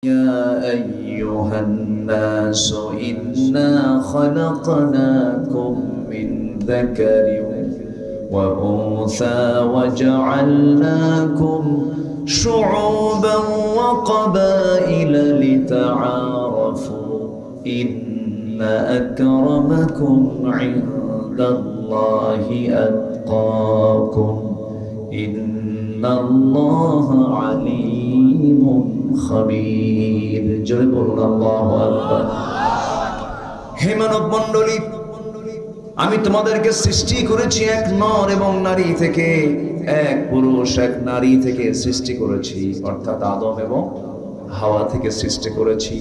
يا أيها الناس إنا خلقناكم من ذكر وأنثى وجعلناكم شعوبا وقبائل لتعارفوا إن أكرمكم عند الله أتقاكم إن الله عليم خبير جل الله أكبر হে মানব মণ্ডলী, আমি তোমাদেরকে সৃষ্টি করেছি এক নর এবং নারী থেকে, এক পুরুষ এক নারী থেকে সৃষ্টি করেছি, অর্থাৎ আদম এবং হাওয়া থেকে সৃষ্টি করেছি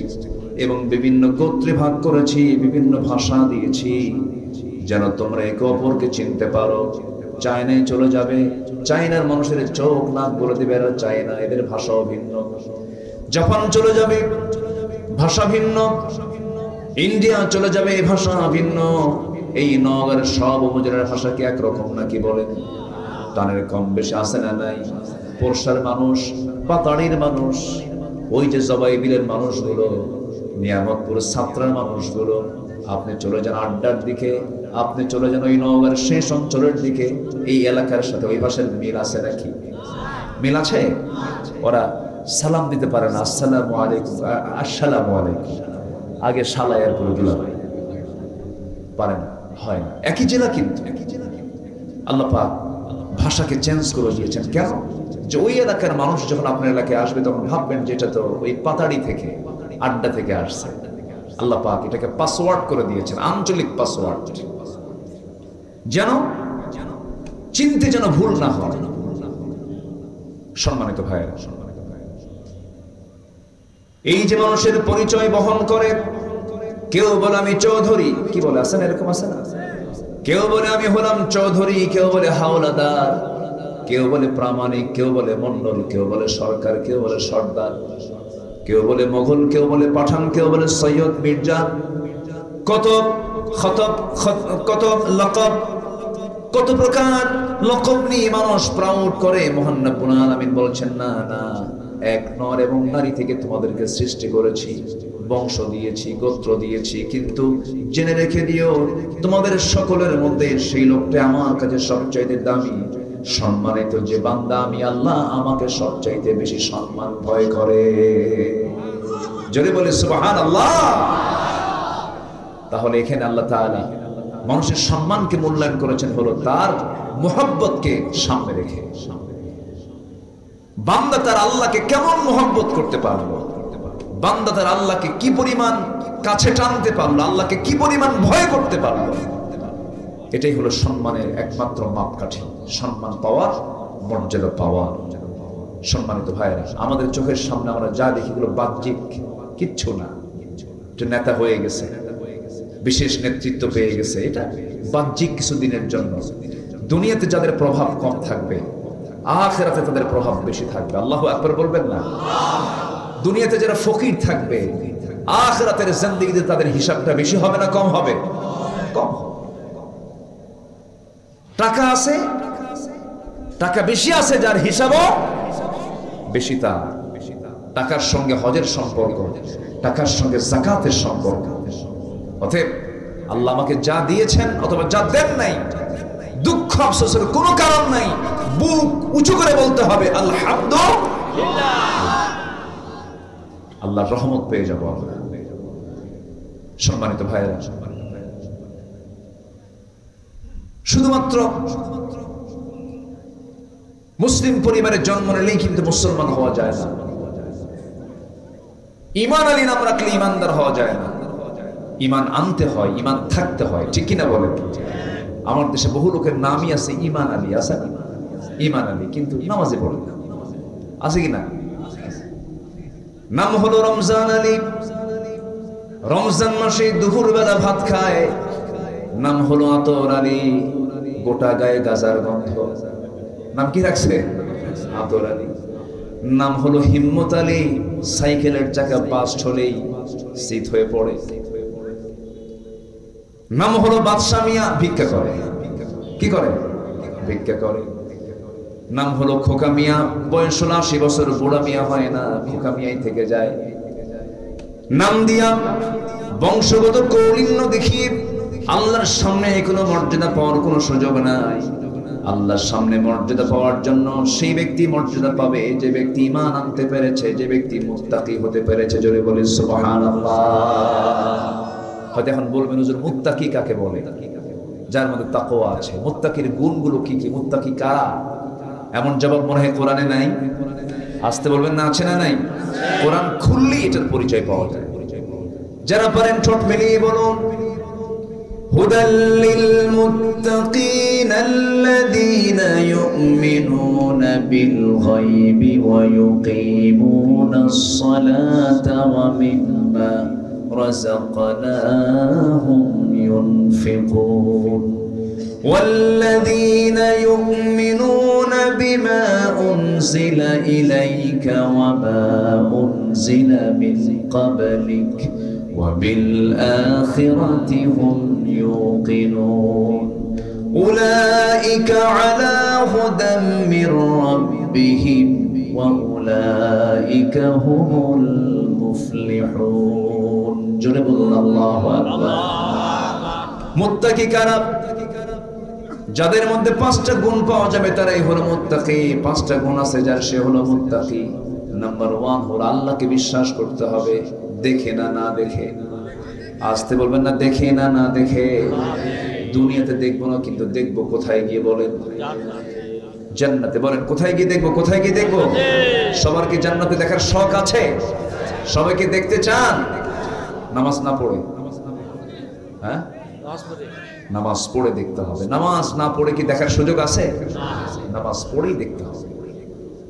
এবং বিভিন্ন গোত্রে ভাগ করেছি, বিভিন্ন ভাষা দিয়েছি যেন তোমরা একে অপরকে চিনতে পারো। চায়নায় চলে যাবে, চায়নার মানুষের চোখ নাক বলে দিবে এরা চায়না, এদের ভাষাও ভিন্ন। জাপান চলে যাবে, ভাষা ভিন্ন। ইন্ডিয়া চলে যাবে, ভাষা ভিন্ন। এই নগর সব উপজেলার ভাষা কি একরকম নাকি বলেন? টানের কম বেশি আছে না নাই? পোরশার মানুষ, পাতাড়ির মানুষ, ওই যে জবাইবিলের মানুষগুলো, নিয়ামতপুর ছাত্রার মানুষগুলো, আপনি চলে যান আড্ডার দিকে, আপনি চলে যান ওই নগর শেষ অঞ্চলের দিকে, এই এলাকার সাথে ওই ভাষার মিল আছে নাকি? মিল আছে? ওরা সালাম দিতে পারে না, আসসালামু আলাইকুম, আসসালামু আলাইকুম, আগে সালায়ের করে দিলাম, পারে না, হয় না। একই জেলা কিন্তু আল্লাহ পাক ভাষাকে চেঞ্জ করে দিয়েছেন। কেন? যে ওই এলাকার মানুষ যখন আপনার এলাকায় আসবে তখন ভাববেন যে এটা তো ওই পাতাড়ি থেকে, আড্ডা থেকে আসছে। আল্লাহ পাক এটাকে পাসওয়ার্ড করে দিয়েছেন, আঞ্চলিক পাসওয়ার্ড, যেন চিনতে যেন ভুল না হয়। সম্মানিত ভাইয়েরা, এই যে মানুষের পরিচয় বহন করে, কেউ বলে আমি চৌধুরী, কি বলে আছেন এরকম আছে না? কেউ বলে আমি হলাম চৌধুরী, কেউ বলে হাওলাদার, কেউ বলে প্রামাণিক, কেউ বলে মন্ডল, কেউ বলে সরকার, কেউ বলে সর্দার, কেউ বলে মোগল, কেউ বলে পাঠান, কেউ বলে সৈয়দ, মির্জা, কত খতব, কত লকব, কত প্রকার লকব নিয়ে মানুষ প্রাউড করে। মহান রব্বুল আলামিন বলছেন না না, এক নর এবং নারী থেকে তোমাদেরকে সৃষ্টি করেছি, বংশ দিয়েছি, গোত্র দিয়েছি, কিন্তু জেনে রেখে দিও তোমাদের সকলের মধ্যে সেই লোকটা আমার কাছে সবচাইতে দামি, সম্মানিত যে বান্দা আমি আল্লাহ আমাকে সবচাইতে বেশি সম্মান ভয় করে। জোরে বলে সুবহানাল্লাহ। তাহলে এখানে আল্লাহ তাআলা মানুষের সম্মানকে মূল্যায়ন করেছেন হলো তার মুহাব্বতকে সামনে রেখে। বান্দা তার আল্লাহকে কেমন মুহাব্বত করতে পারলো, বান্দা তার আল্লাহকে কি পরিমাণ কাছে টানতে পারলো, আল্লাহকে কি পরিমাণ ভয় করতে পারলো, এটাই হলো সম্মানের একমাত্র মাপকাঠি, সম্মান পাওয়ার, মর্যাদা পাওয়ার। সম্মানিত ভাইয়েরা, আমাদের চোখের সামনে আমরা যা দেখি এগুলো বাহ্যিক কিচ্ছু না। যে নেতা হয়ে গেছে, বিশেষ নেতৃত্ব পেয়ে গেছে, এটা বাহ্যিক কিছু দিনের জন্য। দুনিয়াতে যাদের প্রভাব কম থাকবে, আখিরাতে তাদের প্রভাব বেশি থাকবে। আল্লাহু আকবার বলবেন না? দুনিয়াতে যারা ফকির থাকবে, আখিরাতের জিন্দেগিতে তাদের হিসাবটা বেশি হবে না কম হবে? কম। টাকা আছে, টাকা বেশি আছে, যার হিসাবও বেশি, তার টাকার সঙ্গে হজের সম্পর্ক, টাকার সঙ্গে যাকাতের সম্পর্ক। অতএব আল্লাহ আমাকে যা দিয়েছেন অথবা যা দেন নাই, দুঃখ আফসোসের কোনো কারণ নাই, বুক উঁচু করে বলতে হবে আলহামদুলিল্লাহ। আল্লাহর রহমত পেয়ে যাব আমরা। সম্মানিত ভাইয়েরা, শুধুমাত্র মুসলিম পরিবারে জন্ম নিলেই কিন্তু মুসলমান হওয়া যায় না। ঈমান আলী নাম রাখলে ঈমানদার হওয়া যায় না। ঈমান আনতে হয়, ঈমান থাকতে হয়, ঠিক কিনা বলেন? আমার দেশে বহু লোকের নামই আছে ঈমান আলী, আছে না? ঈমান আলী, কিন্তু নামাজে পড়ে না, আছে কিনা? নাম হলো রমজান আলী, রমজান মাসে দুপুর বেলা ভাত খায়। নাম হলো আতর আলী, গোটা গায়ে গাজার গন্ধ, নাম কি রাখছে? আতর আলী। নাম হলো হিম্মত আলী, সাইকেলের চাকা বাস্ট হলেই শীত হয়ে পড়ে। নাম হলো বাদশা মিয়া, ভিক্ষা করে। কি করে? ভিক্ষা করে। নাম হলো খোকা মিয়া, বয়স 80 বছর, বুড়া মিয়া হয় না, খোকা মিয়াই থেকে যায়। নাম দিয়া বংশগত কৌলিন্য দেখিয়ে আল্লাহর সামনে কোনো মর্যাদা পাওয়ার কোনো সুযোগ নাই। আল্লাহর সামনে মর্যাদা পাওয়ার জন্য সেই ব্যক্তি মর্যাদা পাবে যে ব্যক্তি ঈমান আনতে পেরেছে, যে ব্যক্তি মুত্তাকি হতে পেরেছে। জোরে বলি সুবহানাল্লাহ। হয়তো এখন বলবেন হুজুর মুত্তাকি কাকে বলে? যার মধ্যে তাকওয়া আছে। মুত্তাকির গুণগুলো কি কি? মুত্তাকি কারা? এমন জবাব মনে হয় কোরআনে নাই। আসতে বলবেন না আছে না নাই? কোরআন খুললেই এটার পরিচয় পাওয়া যায়। যারা পারেন ঠোঁট মিলিয়ে বলুন হুদাল লিল মুত্তাকিন আল্লাযীনা ইউমিনুনা বিল গায়বি ওয়া ইউকিমুনাস সালাতা ওয়া মিম্মা রাযাকনাহুম ইউনফিকুন والذين يؤمنون بما أنزل إليك وما أنزل من قبلك وبالآخرة هم يوقنون أولئك على هدى من ربهم وأولئك هم المفلحون جرب الله أكبر মুত্তাকি কারা? যাদের মধ্যে 5টা গুণ পাওয়া যাবে তারাই হলো মুত্তাকি। 5টা গুণ আছে যার, সে হলো মুত্তাকি। নাম্বার 1 হলো আল্লাহকে বিশ্বাস করতে হবে, দেখে না না দেখে। আসতে বলবেন না দেখে না না দেখে। দুনিয়াতে দেখবো না, কিন্তু দেখবো কোথায় গিয়ে? বলেন জান্নাতে। বলেন কোথায় গিয়ে দেখবো? কোথায় গিয়ে দেখবো? সবার কি জান্নাতে দেখার শখ আছে? সবাইকে দেখতে চান? নামাজ না পড়ে, হ্যাঁ নামাজ পড়ে দেখতে হবে। নামাজ না পড়ে কি দেখার সুযোগ আছে? নামাজ পড়েই দেখতে হবে।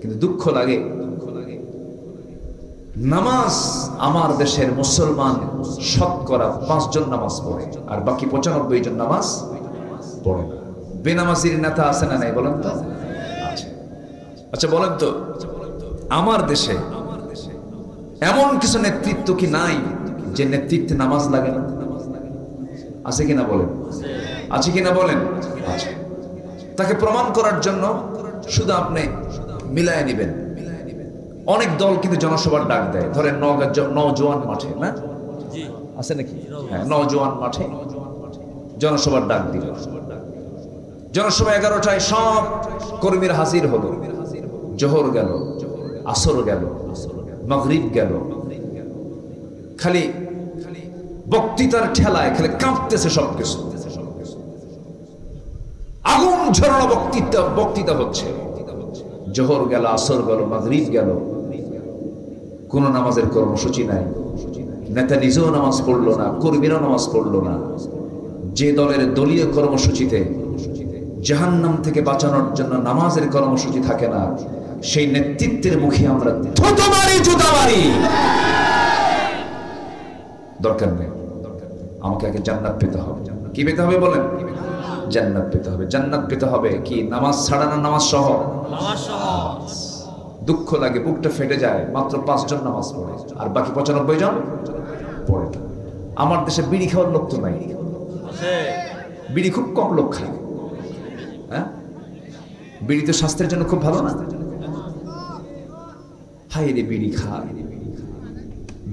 কিন্তু দুঃখ লাগে, নামাজ আমার দেশের মুসলমান শতকরা 5 জন নামাজ পড়ে, আর বাকি 95 জন নামাজ পড়ে না। বেনামাজির নেতা আছে না নাই? বলেন তো। আচ্ছা বলেন তো, আমার দেশে এমন কিছু নেতৃত্ব কি নাই যে নেতৃত্বে নামাজ লাগে না? আছে কিনা বলেন? আছে কিনা বলেন? আছে। তাকে প্রমাণ করার জন্য শুধু আপনি মিলায় নেবেন। অনেক দল কিন্তু জনসভার ডাক দেয়। ধরেন নওজোয়ান মাঠে, না আছে নাকি? হ্যাঁ, নওজোয়ান মাঠে জনসভার ডাক দিল। জনসভা 11টায় সব কর্মীরা হাজির হলো। জোহর গেল, আসর গেল, মাগরিব গেল, খালি বক্তৃতার ঠেলায় খালি কাঁপতেছে সবকিছু। আগুন ঝরানো বক্তৃতা হচ্ছে। জোহর গেল, আসর গেল, মাগরিব গেল, কোন নামাজের কর্মসূচি নাই। নেতা নিজেও নামাজ পড়লো না, কর্মীরাও নামাজ পড়লো না। যে দলের দলীয় কর্মসূচিতে জাহান্নাম থেকে বাঁচানোর জন্য নামাজের কর্মসূচি থাকে না, সেই নেতৃত্বের মুখে আমরা থুতু মারি, জুতা মারি। দরকার নেই। আমাকে আগে জান্নাত পেতে হবে। কি পেতে হবে বলেন? জান্নাত পেতে হবে। জান্নাত পেতে হবে কি? নামাজ ছাড়া না নামাজ সহ? নামাজ সহ। দুঃখ লাগে, বুকটা ফেটে যায়। মাত্র 5 জন নামাজ পড়ে, আর বাকি 95 জন পড়ে না। আমার দেশে বিড়ি খাওয়ার লোক তো নাই। বিড়ি খুব কম লোক খায়। হ্যাঁ, বিড়ি তো স্বাস্থ্যের জন্য খুব ভালো না? হাই রে, বিড়ি খায়।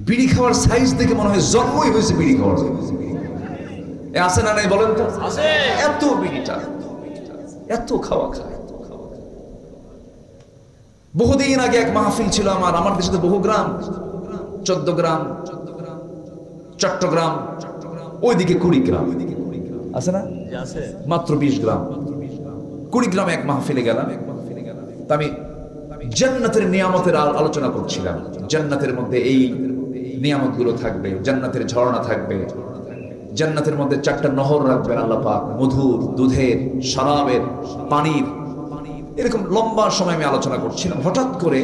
বিড়ি খাওয়ার সাইজ দেখে মনে হয় জন্মই হয়েছে বিড়ি খাওয়ার। আছে না নাই বলেন তো? এত বিড়িটা, এত খাওয়া খায়। বহুদিন আগে এক মাহফিল ছিল আমার দেশে তো বহু গ্রাম, 14 গ্রাম, চট্টগ্রাম, ওইদিকে 20 গ্রাম আছে না? মাত্র 20 গ্রাম, 20 গ্রামে এক মাহফিলে গেলাম। আমি জান্নাতের নিয়ামতের আলোচনা করছিলাম। জান্নাতের মধ্যে এই নিয়ামতগুলো থাকবে, জান্নাতের ঝর্ণা থাকবে, জান্নাতের মধ্যে 4টা নহর রাখবেন আল্লাহ পাক, মধুর, দুধের, শরাবের, পানির। এরকম লম্বা সময় আমি আলোচনা করছিলাম। হঠাৎ করে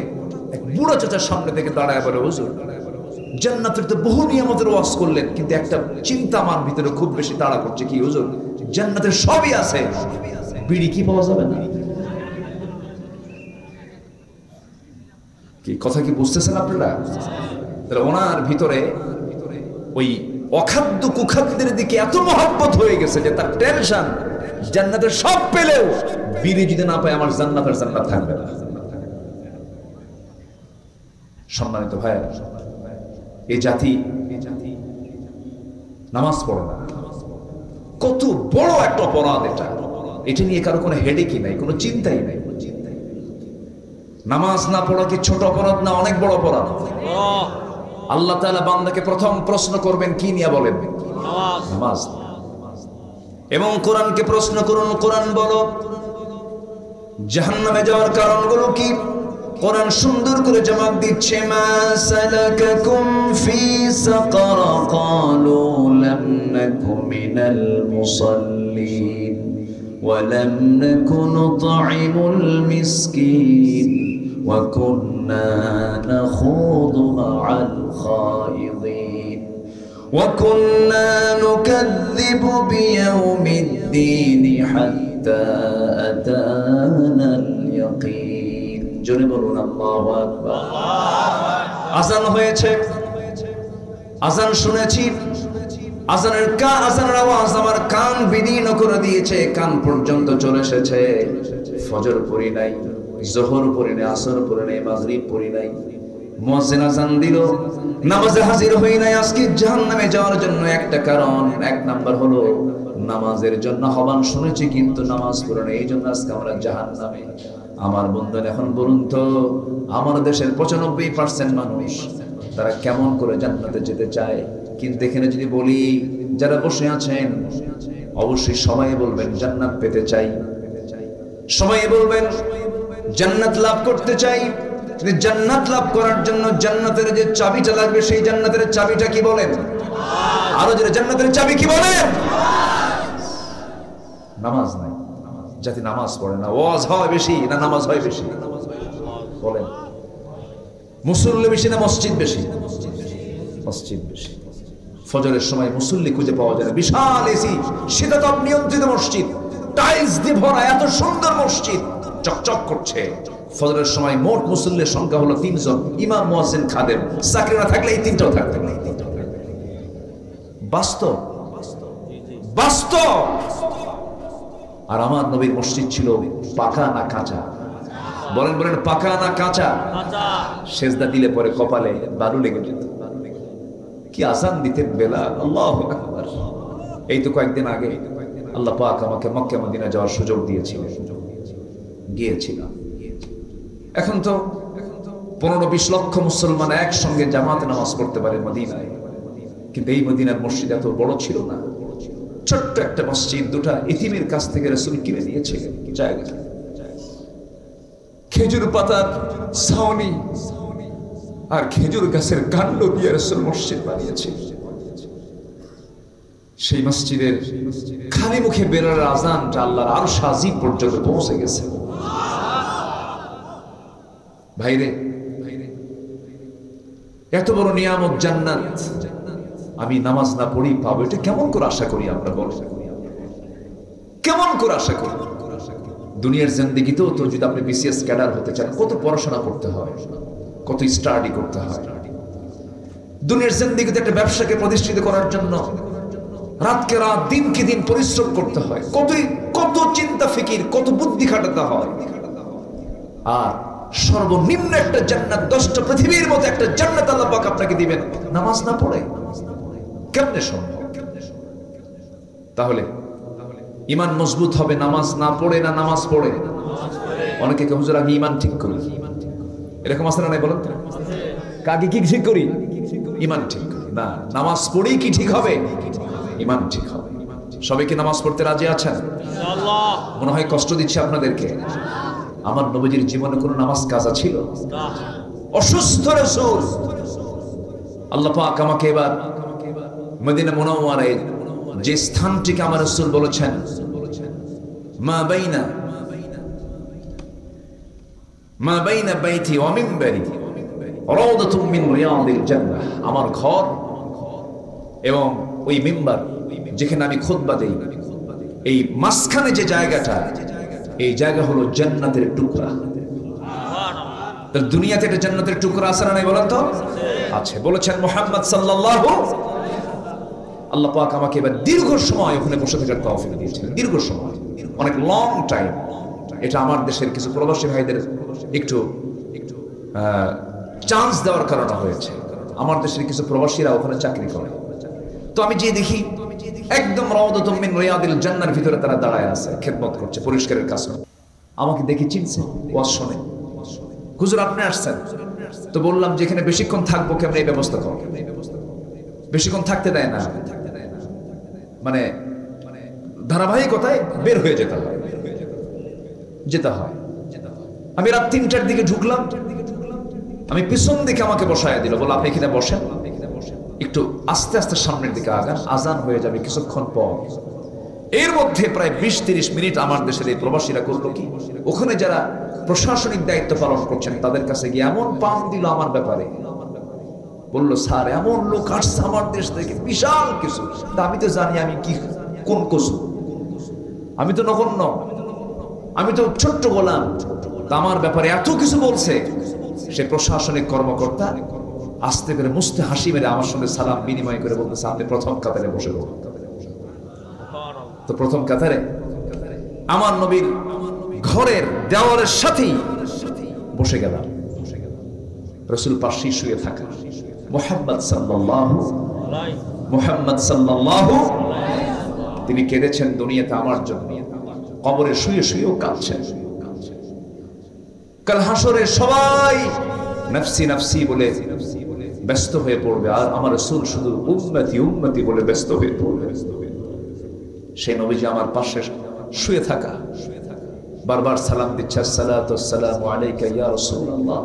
এক বুড়া চাচার সামনে থেকে দাঁড়ায় বলে, হুজুর জান্নাতের তো বহু নিয়ামতের ওয়াজ করলেন, কিন্তু একটা চিন্তা আমার ভিতরে খুব বেশি তাড়া করছে। কি হুজুর? জান্নাতের সবই আছে, বিড়ি কি পাওয়া যাবে না? কি কথা কি বুঝতেছেন আপনারা? তাহলে ওনার ভিতরে ওই অখাদ্য কুখাদ্যের দিকে এত মহব্বত হয়ে গেছে যে তার টেনশন, জান্নাতের সব পেলেও বিড়ি যদি না পায় আমার জান্নাতের জান্নাত থাকবে না। সম্মানিত ভাইয়েরা, এই জাতি নামাজ পড়ে না। কত বড় একটা অপরাধ এটা। এটা নিয়ে কারো কোনো হেডেকই নাই, কোনো চিন্তাই নাই। নামাজ না পড়া কি ছোট অপরাধ না অনেক বড় অপরাধ? আল্লাহ তাআলা বান্দাকে প্রথম প্রশ্ন করবেন কি নিয়ে বলেন? নামাজ। এবং কোরআনকে প্রশ্ন করুন, কোরআন বলো জাহান্নামে যাওয়ার কারণগুলো কি? কোরআন সুন্দর করে জবাব দিচ্ছে, মা সালাকাকুম ফি সাকার ক্বালু লাম নাকু মিনাল মুসাল্লিন ওয়া লাম নাকু নুতঈমুল মিসকিন ওয়া কুন্না নাখুদু মা'আল খায়িদিন ওয়া কুন্না নুকাযযিবু বিয়াউমিদ্দিন হাত্তা আতানাল ইয়াকিন। জোরে বলুন আল্লাহু আকবার। আযান হয়েছে, আযান শুনেছি, আযানের আওয়াজ আমার কান বিদীর্ণ করে দিয়েছে, কান পর্যন্ত চলে এসেছে। ফজর পড়ি নাই, যোহর পড়ি নাই, আসর পড়ি নাই, মাগরিব পড়ি নাই। মুয়াজ্জিন আযান দিল, নামাজে হাজির হই নাই। আজকে জাহান্নামে যাওয়ার জন্য একটা কারণ, এক নাম্বার হলো নামাজের জন্য আহ্বান শুনেছি কিন্তু নামাজ পড়ি নাই, এই জন্য আজকে আমরা জাহান্নামে। আমার বন্ধুরা এখন বলুন তো, আমার দেশের 95% মানুষ তারা কেমন করে জান্নাতে যেতে চায়? কিন্তু এখানে যদি বলি, যারা বসে আছেন অবশ্যই সবাই বলবেন জান্নাত পেতে চাই, সবাই বলবেন জান্নাত লাভ করতে চাই। জান্নাত লাভ করার জন্য জান্নাতের যে চাবিটা লাগবে, সেই জান্নাতের চাবিটা কি বলেন? আরো যারা জান্নাতের চাবি কি বলেন? নামাজ নাই, যাতে নামাজ পড়ে না। ওয়াজ হয় বেশি না নামাজ হয় বেশি? বলেন, মুসল্লি বেশি না মসজিদ বেশি? মসজিদ বেশি। ফজরের সময় মুসল্লি খুঁজে পাওয়া যায় না। বিশাল এসি শীতাতপ নিয়ন্ত্রিত মসজিদ, টাইলস দিয়ে ভরা, এত সুন্দর মসজিদ, চকচক করছে। ফজরের সময় মোট মুসল্লির সংখ্যা হলো 3 জন, ইমাম, মুয়াজ্জিন, খাদেম। চাকরি না থাকলে এই তিনটাও থাকতে না। বাস্তব, বাস্তব। আর আমার নবীর মসজিদ ছিল পাকা না কাঁচা? বলেন বলেন, পাকা না কাঁচা? সেজদা দিলে পরে কপালে বালু লেগে যেত। কি আযান দিতেন বেলাল, আল্লাহু আকবার। এই তো কয়েকদিন আগে আল্লাহ পাক আমাকে মক্কা মদিনা যাওয়ার সুযোগ দিয়েছিলেন, গিয়েছিলাম। এখন তো 15-20 লক্ষ মুসলমান একসঙ্গে জামাতে নামাজ পড়তে পারে মদিনায়, কিন্তু এই মদিনার মসজিদ এত বড় ছিল না। ছোট্ট একটা মসজিদ, দুটা ইতিমের কাছ থেকে রাসূল কিনে নিয়েছিলেন জায়গা। খেজুর পাতার ছাউনি আর খেজুর গাছের কাণ্ড দিয়ে রাসূল মসজিদ বানিয়েছেন। সেই মসজিদের খালি মুখে বেরোর আযানটা আল্লাহর আরশ আজিম পর্যন্ত পৌঁছে গেছে। ভাইরে, এত বড় নিয়ামত জান্নাত আমি নামাজ না পড়ি পাবো, এটা কেমন করে আশা করি আমরা? বল, কেমন করে আশা করি? দুনিয়ার জিন্দেগিতেও তো যদি আপনি বিসিএস ক্যাডার হতে চান, কত পড়াশোনা করতে হয়, কত স্টাডি করতে হয়। দুনিয়ার জিন্দেগিতে একটা ব্যবসাকে প্রতিষ্ঠিত করার জন্য রাতকে রাত, দিনকে দিন পরিশ্রম করতে হয়, কত চিন্তা ফিকির, কত বুদ্ধি খাটাতে হয়। আর সর্বনিম্ন একটা জান্নাত, 10টা পৃথিবীর মতো একটা জান্নাত আল্লাহ পাক আপনাকে দিবেন নামাজ না পড়ে? কেমনে সম্ভব? তাহলে ঈমান মজবুত হবে নামাজ না পড়ে না নামাজ পড়ে? অনেকে কে হুজুর আমি ঈমান ঠিক করি, এরকম আছে না নাই বলেন? কাকে কি ঠিক করি? ঈমান ঠিক করি না, নামাজ পড়েই কি ঠিক হবে? ঈমান ঠিক হবে। সবাই কি নামাজ পড়তে রাজি আছেন? ইনশাআল্লাহ। মনে হয় কষ্ট দিচ্ছে আপনাদেরকে। আমার নবীজির জীবনে কোনো নামাজ কাজা ছিল? অসুস্থ রাসূল, আল্লাহ পাক আমাকে এবার মদিনা মুনাওয়ারায় যে স্থানটিকে আমার রাসূল বলেছেন, মা বাইনা বাইতি ওয়া মিনবারি রাউদাতুম মিন রিয়াদিল জান্নাহ, আমার ঘর এবং ওই মিম্বার যেখানে আমি খুতবা দেই, এই মাঝখানে যে জায়গাটা, এই জায়গা হলো জান্নাতের টুকরা। দুনিয়াতে একটা জান্নাতের টুকরা আছে না নাই বলেন তো? আছে। বলেছেন মুহাম্মদ সাল্লাল্লাহু, আল্লাহ পাক আমাকে এবার দীর্ঘ সময় ওখানে বসে থাকার তৌফিক দিয়েছিলেন। দীর্ঘ সময়, অনেক লং টাইম। এটা আমার দেশের কিছু প্রবাসী ভাইদের একটু চান্স দেওয়ার কারণে হয়েছে। আমার দেশের কিছু প্রবাসীরা ওখানে চাকরি করে। তো আমি যে দেখি একদম রাউদাতুম মিন রিয়াদিল জান্নাহর ভিতরে তারা দাঁড়ায় আছে, খেদমত করছে, পরিষ্কারের কাজ করে। আমাকে দেখে চিনছে, ওয়াজ শুনে, হুজুর আপনি আসছেন? তো বললাম যে এখানে বেশিক্ষণ থাকবো কেমন, এই ব্যবস্থা করো। বেশিক্ষণ থাকতে দেয় না, মানে ধারাবাহিকতায় বের হয়ে যেতে হয়। আমি রাত 3টার দিকে ঢুকলাম, আমি পিছন দিকে আমাকে বসায় দিল, বলে আপনি এখানে বসেন, একটু আস্তে আস্তে সামনের দিকে আগান, আজান হয়ে যাবে কিছুক্ষণ পর। এর মধ্যে প্রায় 20-30 মিনিট আমার দেশের এই প্রবাসীরা করলো কি, ওখানে যারা প্রশাসনিক দায়িত্ব পালন করছেন তাদের কাছে গিয়ে এমন পাম দিল আমার ব্যাপারে, বললো স্যার এমন লোক আসছে আমার দেশ থেকে, বিশাল কিছু। তা আমি তো জানি আমি কি কোন কসু, আমি তো নগণ্য, আমি তো ছোট্ট গোলাম। তা আমার ব্যাপারে এত কিছু বলছে। সে প্রশাসনিক কর্মকর্তা আস্তে করে মুস্তে হাসি মেরে আমার সঙ্গে সালাম বিনিময় করে বলতেছে আপনি প্রথম কাতারে বসে বলুন। তো প্রথম কাতারে আমার নবীর ঘরের দেওয়ালের সাথেই বসে গেলাম। রাসূল পাশে শুয়ে থাকা মুহাম্মদ সাল্লাল্লাহু তিনি কেঁদেছেন দুনিয়াতে আমার জন্য, কবরে শুয়ে শুয়েও কাঁদছেন। কাল হাসরে সবাই নফসি নফসি বলে ব্যস্ত হয়ে পড়বে, আর আমার রাসূল শুধু উম্মতি উম্মতি বলে ব্যস্ত হয়ে পড়বে। সেই নবীজি আমার পাশে শুয়ে থাকা, বারবার সালাম দিচ্ছে, আসসালাতু ওয়াসসালামু আলাইকা ইয়া রাসূলুল্লাহ।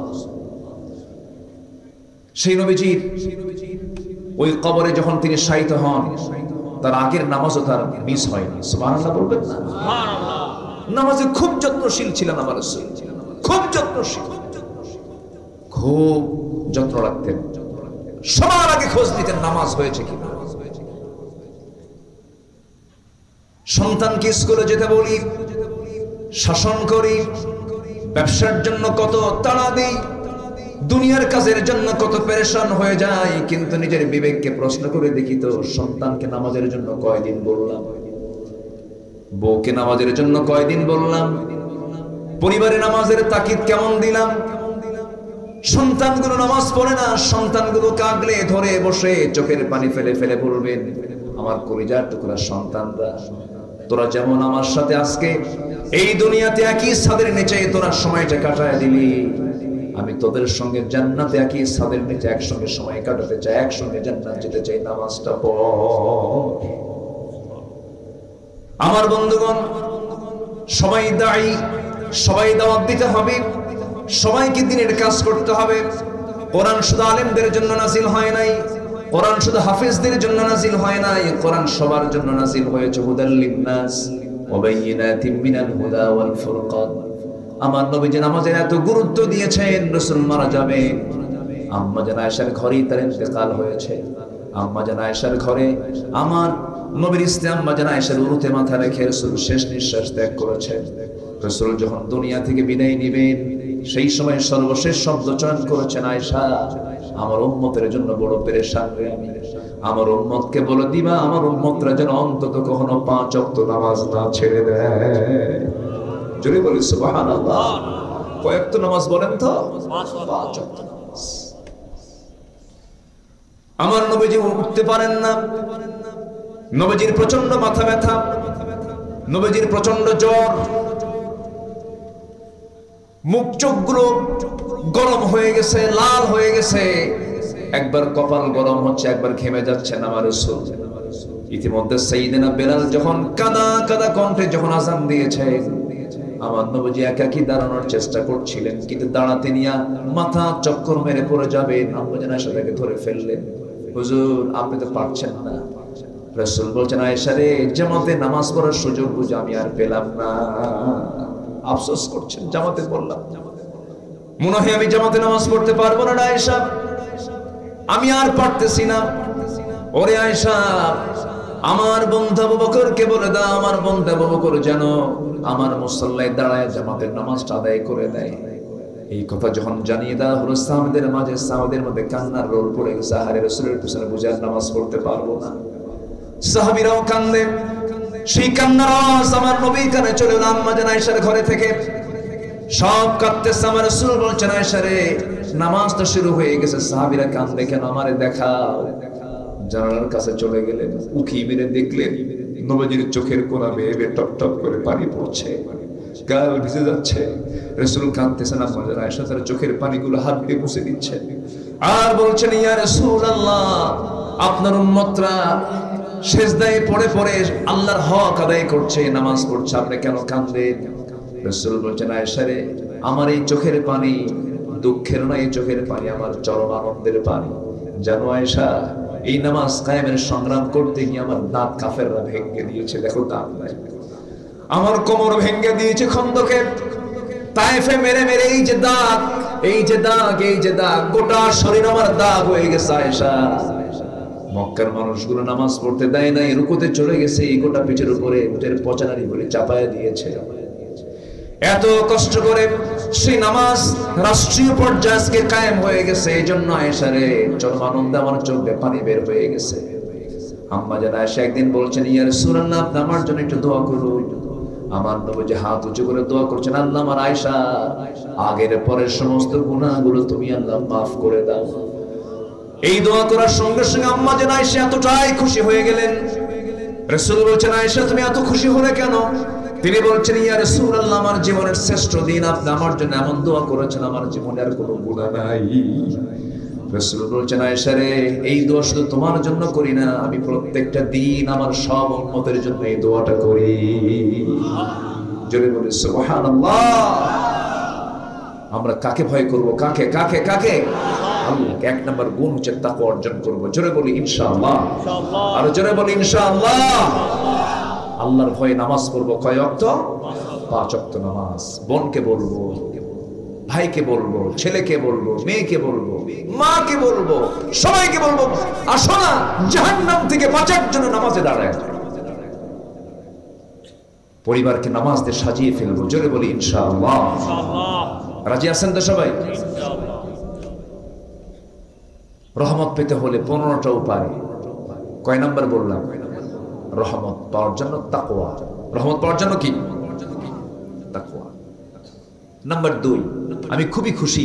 সেই নবীজির ওই কবরে যখন তিনি শায়িত হন, তার আগের নামাজও তার মিস হয়নি। সুবহানাল্লাহ বলবেন না? সুবহানাল্লাহ। নামাজে খুব যত্নশীল ছিলেন আমার রাসূল, খুব যত্নশীল, খুব যত্ন রাখতেন, সবার আগে খোঁজ নিতেন নামাজ হয়েছে কিনা। সন্তানকে স্কুলে যেতে বলি, শাসন করি, ব্যবসার জন্য কত তাড়া দিই, দুনিয়ার কাজের জন্য কত পেরেশান হয়ে যায়, কিন্তু নিজের বিবেককে প্রশ্ন করে দেখি তো সন্তানকে নামাজের জন্য কয়দিন বললাম, বউকে নামাজের জন্য কয়দিন বললাম, পরিবারে নামাজের তাকিদ কেমন দিলাম। সন্তানগুলো নামাজ পড়ে না, সন্তানগুলো কাগলে ধরে বসে চোখের পানি ফেলে ফেলে বলবেন আমার কলিজার টুকরা সন্তানরা, তোরা যেমন আমার সাথে আজকে এই দুনিয়াতে একই ছাদের নিচে তোরা সময়টা কাটায় দিলি, আমি তোদের সঙ্গে জান্নাতে একই ছাদের নিচে একসঙ্গে সময় কাটাতে চাই, একসঙ্গে জান্নাত যেতে চাই, নামাজটা পড়। আমার বন্ধুগণ, সবাই দায়ী, সবাই দাওয়াত দিতে হবে, সবাইকে দ্বীনের কাজ করতে হবে। কোরআন শুধু আলেমদের জন্য নাজিল হয় নাই, কোরআন শুধু হাফেজদের জন্য নাজিল হয় নাই, কোরআন সবার জন্য নাজিল হয়েছে, হুদাল লিন্নাস ওয়া বাইয়িনাতিন মিনাল হুদা ওয়াল ফুরকান। আমার নবীজি নামাজের এত গুরুত্ব দিয়েছেন, রাসূল মারা যাবেন, আম্মা জান আয়েশার ঘরেই তার ইন্তেকাল হয়েছে। আম্মা জান আয়েশার ঘরে আমার নবীর স্ত্রী আম্মা জান আয়েশার উরুতে মাথা রেখে রাসূল শেষ নিঃশ্বাস ত্যাগ করেছেন। রাসূল যখন দুনিয়া থেকে বিদায় নেবেন, সেই সময় সর্বশেষ শব্দ চয়ন করেছেন, আয়েশা আমার উম্মতের জন্য বড় পেরেশান হয়ে আমি, আমার উম্মতকে বলে দিবা আমার উম্মতরা যেন অন্তত কখনো 5 ওয়াক্ত নামাজ না ছেড়ে দেয়। জোরে বলি সুবহানাল্লাহ। কয় ওয়াক্ত নামাজ বলেন তো? 5 ওয়াক্ত নামাজ। আমার নবীজি উঠতে পারেন না, নবীজির প্রচন্ড মাথা ব্যথা, নবীজির প্রচন্ড জ্বর, মুখ চোখগুলো গরম হয়ে গেছে, লাল হয়ে গেছে, একবার কপাল গরম হচ্ছে, একবার ঘেমে যাচ্ছেন আমার রাসূল। ইতিমধ্যে সাইয়েদনা বেলাল যখন কাদা কাদা কণ্ঠে যখন আযান দিয়েছে, আমার নবীজি একাকী দাঁড়ানোর চেষ্টা করছিলেন, কিন্তু দাঁড়াতে নিয়ে মাথা চক্কর মেরে পড়ে যাবেন। আম্মা জান আয়েশা তাকে ধরে ফেললেন, হুজুর আপনি তো পারছেন না। রাসূল বলছেন, আয়েশা রে, জামাতে নামাজ পড়ার সুযোগ বুঝে আমি আর পেলাম না। আফসোস করছেন, জামাতে পড়লাম, মনে হয় আমি জামাতে নামাজ পড়তে পারবো না আয়েশা, আমি আর পারতেছি না। ওরে আয়েশা, আমার বন্ধু আবু বকরকে বলে দাও, আমার বন্ধু আবু বকর যেন আমার মুসল্লায় দাঁড়ায় জামাতের নামাজটা আদায় করে দেয়। এই কথা যখন জানিয়ে দেওয়া হলো, সাহাবাদের মাঝে, সাহাবাদের মধ্যে কান্নার রোল পড়ে গেছে। আহারে, রাসূলের পিছনে বুঝে আর নামাজ পড়তে পারবো না। সাহাবীরাও কান্দে, সেই কান্নার আওয়াজ আমার নবীর কানে চলে এলো আম্মা জান আয়েশার ঘরে থেকে। সব কাঁদতেছে, আমার রাসূল বলছেন, আয়েশা রে, নামাজটা শুরু হয়ে গেছে, সাহাবীরা কান্দে, কেন আমারে দেখাও। জানালার কাছে চলে গেলেন, উকি মেরে দেখলেন নবীজির চোখের কোণা বেয়ে বেয়ে টপ টপ করে পানি পড়ছে, গাল ভিজে যাচ্ছে। রাসূল কাঁদতেছেন, আম্মা জান আয়েশা তার চোখের পানিগুলো হাত দিয়ে মুছে দিচ্ছেন আর বলছেন, ইয়া রাসূলুল্লাহ, আপনার উম্মতরা সিজদায় পড়ে পড়ে আল্লাহর হক আদায় করছে, নামাজ পড়ছে, আপনি কেন কাঁদেন? রাসূল বলছেন, আয়েশা রে, আমার এই চোখের পানি দুঃখের নয়, এই চোখের পানি আমার চরম আনন্দের পানি। জানো আয়েশা, এই নামাজ কায়েমের সংগ্রাম করতে গিয়ে আমার দাঁত কাফেররা ভেঙে দিয়েছে, দেখো দাঁত নাই, আমার কোমর ভেঙে দিয়েছে খন্দকে, তায়েফে মেরে মেরে এই যে দাগ, এই যে দাগ, এই যে দাগ, গোটা শরীর আমার দাগ হয়ে গেছে আয়েশা। মক্কার মানুষগুলো নামাজ পড়তে দেয় নাই, রুকুতে চলে গেছে, এই গোটা পিঠের উপরে উটের পচানারি বলে চাপায়া দিয়েছে। এত কষ্ট করে সেই নামাজ রাষ্ট্রীয় পর্যায়ে আজকে কায়েম হয়ে গেছে। এই জন্য আয়েশা রে, চরম আনন্দে আমার চোখ দিয়ে পানি বের হয়ে গেছে। আম্মা জান আয়েশা একদিন বলছেন, ইয়া রাসূলুল্লাহ, আপনি আমার জন্য একটু দোয়া করুন। আমার নবীজি হাত উঁচু করে দোয়া করছেন, আল্লাহ আমার আয়েশা আগের পরের সমস্ত গুনাহগুলো তুমি আল্লাহ মাফ করে দাও। এই দোয়া করার সঙ্গে সঙ্গে আম্মা জান আয়েশা এতটাই খুশি হয়ে গেলেন। রাসূল বলছেন, আয়েশা তুমি এত খুশি হলে কেন? তিনি বলছেন, ইয়া রাসূলুল্লাহ, আমার জীবনের শ্রেষ্ঠ দিন, আপনি আমার জন্য এমন দোয়া করেছেন, আমার জীবনে আর কোনো গুনাহ নাই। রাসূল বলছেন, আয়েশা রে, এই দোয়া শুধু তোমার জন্য করি না, আমি প্রত্যেকটা দিন আমার সব উম্মতের জন্য এই দোয়াটা করি। জোরে বলি সুবহানাল্লাহ। আমরা কাকে ভয় করব? কাকে কাকে কাকে? আল্লাহকে। এক নাম্বার গুণ হচ্ছে তাকওয়া অর্জন করব। জোরে বলি ইনশাআল্লাহ, ইনশাআল্লাহ। আর জোরে বলি ইনশাআল্লাহ। আল্লাহর ভয়ে নামাজ পড়বো কয় ওয়াক্ত? 5 ওয়াক্ত নামাজ। বোনকে বলবো, ভাইকে বলবো, ছেলেকে বলবো, মেয়েকে বলবো, মাকে বলবো, সবাইকে বলবো, আসো না জাহান্নাম থেকে বাঁচার জন্য নামাজে দাঁড়ায়। পরিবারকে নামাজ দিয়ে সাজিয়ে ফেলবো। জোরে বলি ইনশাআল্লাহ, ইনশাআল্লাহ। রাজি আছেন তো সবাই? ইনশাআল্লাহ। রহমত পেতে হলে 15টা উপায়। কয় নাম্বার বললাম? রহমত পাওয়ার জন্য তাকওয়া। রহমত পাওয়ার জন্য কি? তাকওয়া। নাম্বার 2, আমি খুবই খুশি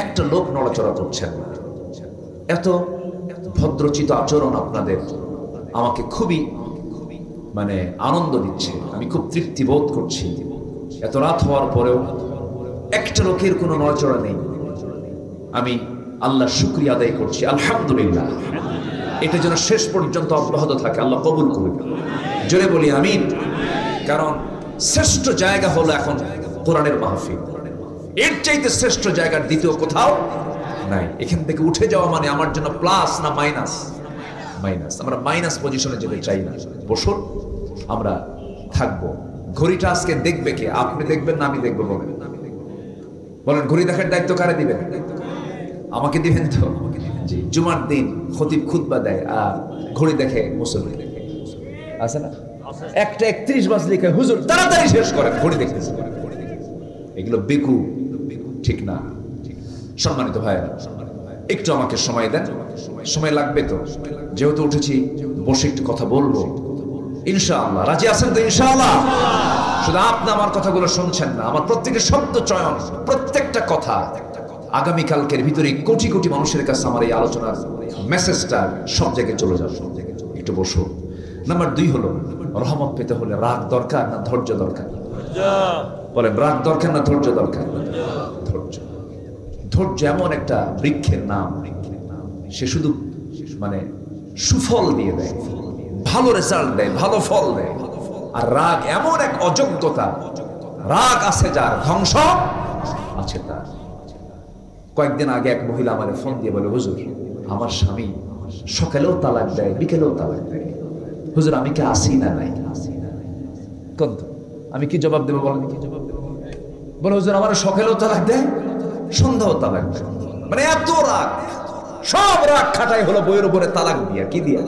একটা লোক নড়াচড়া করছেন না, এত ভদ্রচিত আচরণ আপনাদের আমাকে খুবই মানে আনন্দ দিচ্ছে, আমি খুব তৃপ্তি বোধ করছি। এত রাত হওয়ার পরেও একটা লোকের কোনো নড়াচড়া নেই, আমি আল্লাহর শুকরিয়া আদায় করছি, আলহামদুলিল্লাহ। এটা যেন শেষ পর্যন্ত অব্যাহত থাকে, আল্লাহ কবুল করুন। জোরে বলি আমিন। কারণ শ্রেষ্ঠ জায়গা হলো এখন কোরআনের মাহফিল, এর চাইতে শ্রেষ্ঠ জায়গার দ্বিতীয় কোথাও নাই। এখান থেকে উঠে যাওয়া মানে আমার জন্য প্লাস না মাইনাস? মাইনাস। আমরা মাইনাস পজিশনে যেতে চাই না। বসুন, আমরা থাকবো। ঘড়িটা আজকে দেখবে কে? আপনি দেখবেন না আমি দেখবো? বলেন বলেন, ঘড়ি দেখার দায়িত্ব কারে দিবেন? আমাকে দিবেন তো? জি। জুমার দিন খতিব খুতবা দেয় আর ঘড়ি দেখে মুসল্লি আছে না? 1:31 বাজলে কয় হুজুর তাড়াতাড়ি শেষ করেন, ঘড়ি দেখতেছে। এগুলো বেকু, ঠিক না। সম্মানিত ভাইরা, একটু আমাকে সময় দেন। সময় লাগবে তো, যেহেতু উঠেছি বসে একটু কথা বলবো ইনশাআল্লাহ। রাজি আছেন তো ইনশাআল্লাহ? শুধু আপনি আমার কথাগুলো শুনছেন না, আমার প্রত্যেকের শব্দ চয়ন, প্রত্যেকটা কথা আগামীকালকের ভিতরে কোটি কোটি মানুষের কাছে আমার এই আলোচনার মেসেজটা সব জায়গায় চলে যাবে। একটু বসো। নাম্বার 2 হলো, রহমত পেতে হলে রাগ দরকার না ধৈর্য দরকার? বলেন, রাগ দরকার না ধৈর্য দরকার? ধৈর্য। ধৈর্য এমন একটা বৃক্ষের নাম, সে শুধু মানে সুফল দিয়ে দেয়, ভালো রেজাল্ট দেয়, ভালো ফল দেয়। আর রাগ এমন এক অযোগ্যতা, রাগ আছে যার, ধ্বংস আছে তার। কয়েকদিন আগে এক মহিলা আমার ফোন দিয়ে বলে, হুজুর আমার স্বামী সকালেও তালাক দেয়, বিকেলেও তালাক দেয়, হুজুর আমি কি আসি না নাই? কত আমি কি জবাব দেবো বলেন? বলে, হুজুর আমার সকালেও তালাক দেয়, সন্ধ্যাও তালাক দেয়। মানে এত রাগ, সব রাগ খাটাই হলো বইয়ের উপরে তালাক দিয়া। কি দিয়া?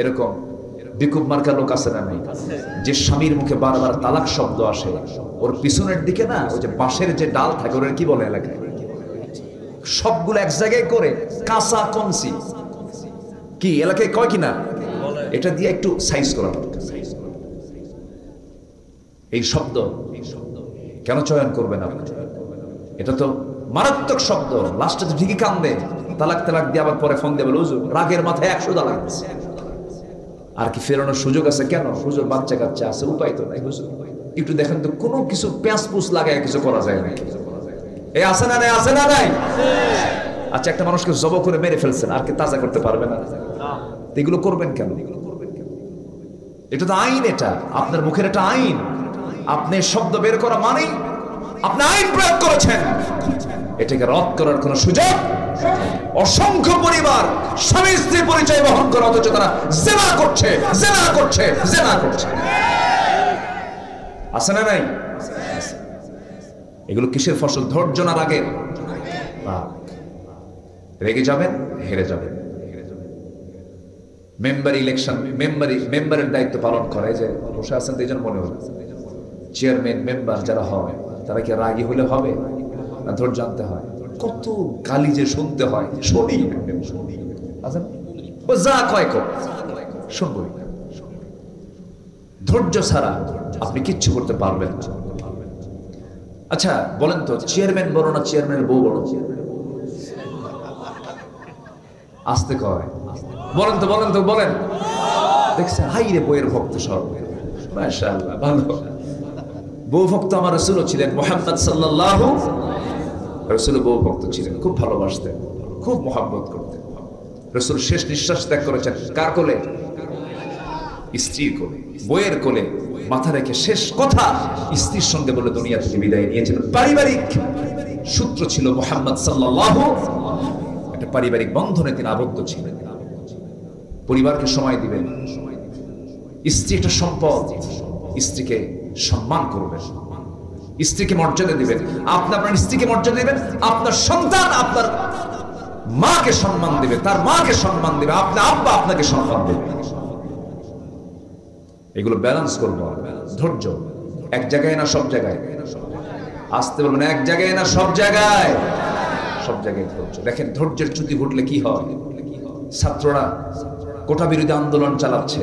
এরকম বিকুব মার্কা লোক আছে না নাই? যে স্বামীর মুখে বারবার তালাক শব্দ আসে, ওর পিছনের দিকে না ওই যে বাঁশের যে ডাল থাকে, ওর কি বলে এলাকায়, সবগুলো এক জায়গায় করে কাঁচা কনসি কি এলাকায় কয় কিনা, এটা দিয়ে একটু সাইজ করা দরকার। এই শব্দ কেন চয়ন করবেন আপনি? এটা তো মারাত্মক শব্দ, লাস্টে তো ঠিকই কান্দে, তালাক তালাক দিয়ে আবার পরে ফোন দিয়ে বলে হুজুর রাগের মাথায় 100 তালাক দিচ্ছে। আর কি ফেরানোর সুযোগ আছে? কেন হুজুর, বাচ্চা কাচ্চা আছে, উপায় তো নাই হুজুর, একটু দেখেন তো কোনো কিছু পেঁয়াজ পুষ লাগায় কিছু করা যায় না। এই আছে না নাই? আছে না নাই? আচ্ছা, একটা মানুষকে জব করে মেরে ফেলছেন, আর কি তাজা করতে পারবে না? এগুলো করবেন কেন? এটা তো আইন, এটা আপনার মুখের একটা আইন। আপনি শব্দ বের করা মানেই আপনি আইন প্রয়োগ করেছেন, এটাকে রদ করার কোন সুযোগ। অসংখ্য পরিবার স্বামী স্ত্রীর পরিচয় বহন করে, অথচ তারা জেনা করছে, জেনা করছে, জেনা করছে। আছে না নাই? এগুলো কিসের ফসল? ধৈর্য না রাগের? রেগে যাবেন, হেরে যাবেন। মেম্বার ইলেকশন, মেম্বারের দায়িত্ব পালন করে, যে বসে আছেন তো এই জন্য মনে হচ্ছে চেয়ারম্যান মেম্বার যারা হয় তারা কি রাগী হলে হবে না? ধৈর্য আনতে হয়। কত গালি যে শুনতে হয়, শুনি যা কয় শুনবই। ধৈর্য ছাড়া আপনি কিচ্ছু করতে পারবেন না। আচ্ছা বলেন তো, চেয়ারম্যান বড় না চেয়ারম্যানের বউ বড়? আসতে কয়, বলেন তো, বলেন তো, বলেন। দেখছেন, হাই রে বইয়ের ভক্ত সব, মাশাআল্লাহ, ভালো বউ ভক্ত। আমার রাসূলও ছিলেন, মুহাম্মদ সাল্লাল্লাহু রাসূল বউ ভক্ত ছিলেন, খুব ভালোবাসতেন, খুব মহব্বত করতেন। রাসূল শেষ নিঃশ্বাস ত্যাগ করেছেন কার কোলে? স্ত্রীর কোলে, বইয়ের কোলে মাথা রেখে শেষ কথা স্ত্রীর সঙ্গে বলে দুনিয়া থেকে বিদায় নিয়েছিলেন। পারিবারিক সূত্র ছিল মুহাম্মদ সাল্লাল্লাহু, একটা পারিবারিক বন্ধনে তিনি আবদ্ধ ছিলেন। পরিবারকে সময় দিবেন, স্ত্রী একটা সম্পদ, স্ত্রীকে সম্মান করবেন, স্ত্রীকে মর্যাদা দিবেন। আপনি আপনার স্ত্রীকে মর্যাদা দিবেন, আপনার সন্তান আপনার মাকে সম্মান দিবে, তার মাকে সম্মান দিবে, আপনার আব্বা আপনাকে সম্মান দেবে। এগুলো ব্যালেন্স করবো। ধৈর্য এক জায়গায় না সব জায়গায়? আসতে বলবেন, এক জায়গায় না সব জায়গায়? সব জায়গায় ধৈর্য। দেখেন, ধৈর্যের চ্যুতি ঘটলে কি হয়? ছাত্ররা কোটা বিরোধী আন্দোলন চালাচ্ছে,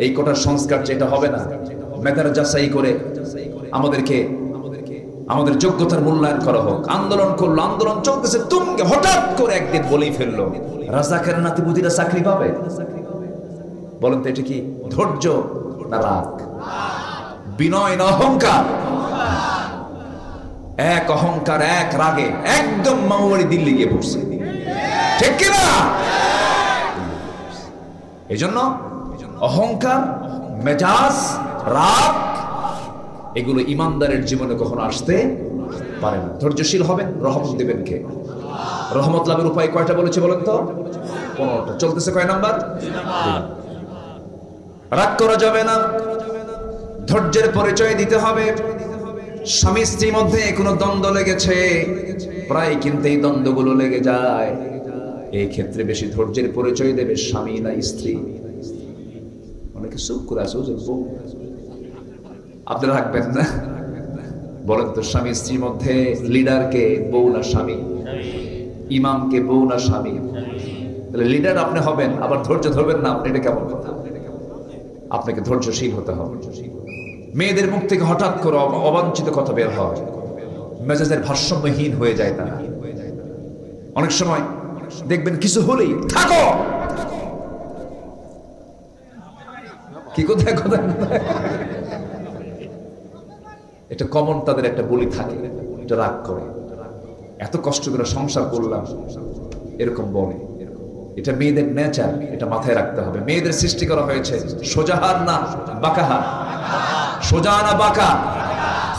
এই কোটার সংস্কার যেটা হবে না, মেধার যাচাই করে আমাদেরকে আমাদের যোগ্যতার মূল্যায়ন করা হোক। আন্দোলন করলো, আন্দোলন চলতেছে তুঙ্গে, হঠাৎ করে একদিন বলেই ফেললো রাজাকার নাতিপুতিরা চাকরি পাবে। বলেন তো, এটা কি ধৈর্য না রাগ? বিনয় না অহংকার? এক অহংকার, এক রাগে একদম মাওবাড়ি দিল্লি গিয়ে পড়ছে, ঠিক কিনা? এই জন্য অহংকার, মেজাজ, রাগ এগুলো ইমানদারের জীবনে কখনো আসতে পারে না। ধৈর্যশীল হবেন, রহমত দেবেন কে? রহমত লাভের উপায় কয়টা বলেছে বলেন তো? 15টা। চলতেছে কয় নাম্বার? রাগ করা যাবে না, ধৈর্যের পরিচয় দিতে হবে। স্বামী স্ত্রীর মধ্যে কোনো দ্বন্দ্ব লেগেছে, প্রায় কিন্তু এই দ্বন্দ্বগুলো লেগে যায়, এই ক্ষেত্রে বেশি ধৈর্যের পরিচয় দেবে স্বামী না স্ত্রী? অনেকে চুপ করে আছে, আপনি রাখবেন না? বলেন তো, স্বামী স্ত্রীর মধ্যে লিডারকে বউ না স্বামী? ইমামকে বউ না স্বামী? তাহলে লিডার আপনি হবেন, আবার ধৈর্য ধরবেন না, আপনি এটা কেমন কথা? আপনাকে ধৈর্যশীল হতে হবে। মেয়েদের মুখ থেকে হঠাৎ করে অবাঞ্ছিত কথা বের হয়, মেজাজের ভারসাম্যহীন হয়ে যায় তারা। অনেক সময় দেখবেন কিছু হলেই থাকো, কি কোথায় কোথায়, এটা কমন, তাদের একটা বলি থাকে, এটা রাগ করে, এত কষ্ট করে সংসার করলাম, এরকম বলে। এটা মেয়েদের নেচার, এটা মাথায় রাখতে হবে। মেয়েদের সৃষ্টি করা হয়েছে সোজাহার না বাঁকাহার? সোজা না বাঁকা?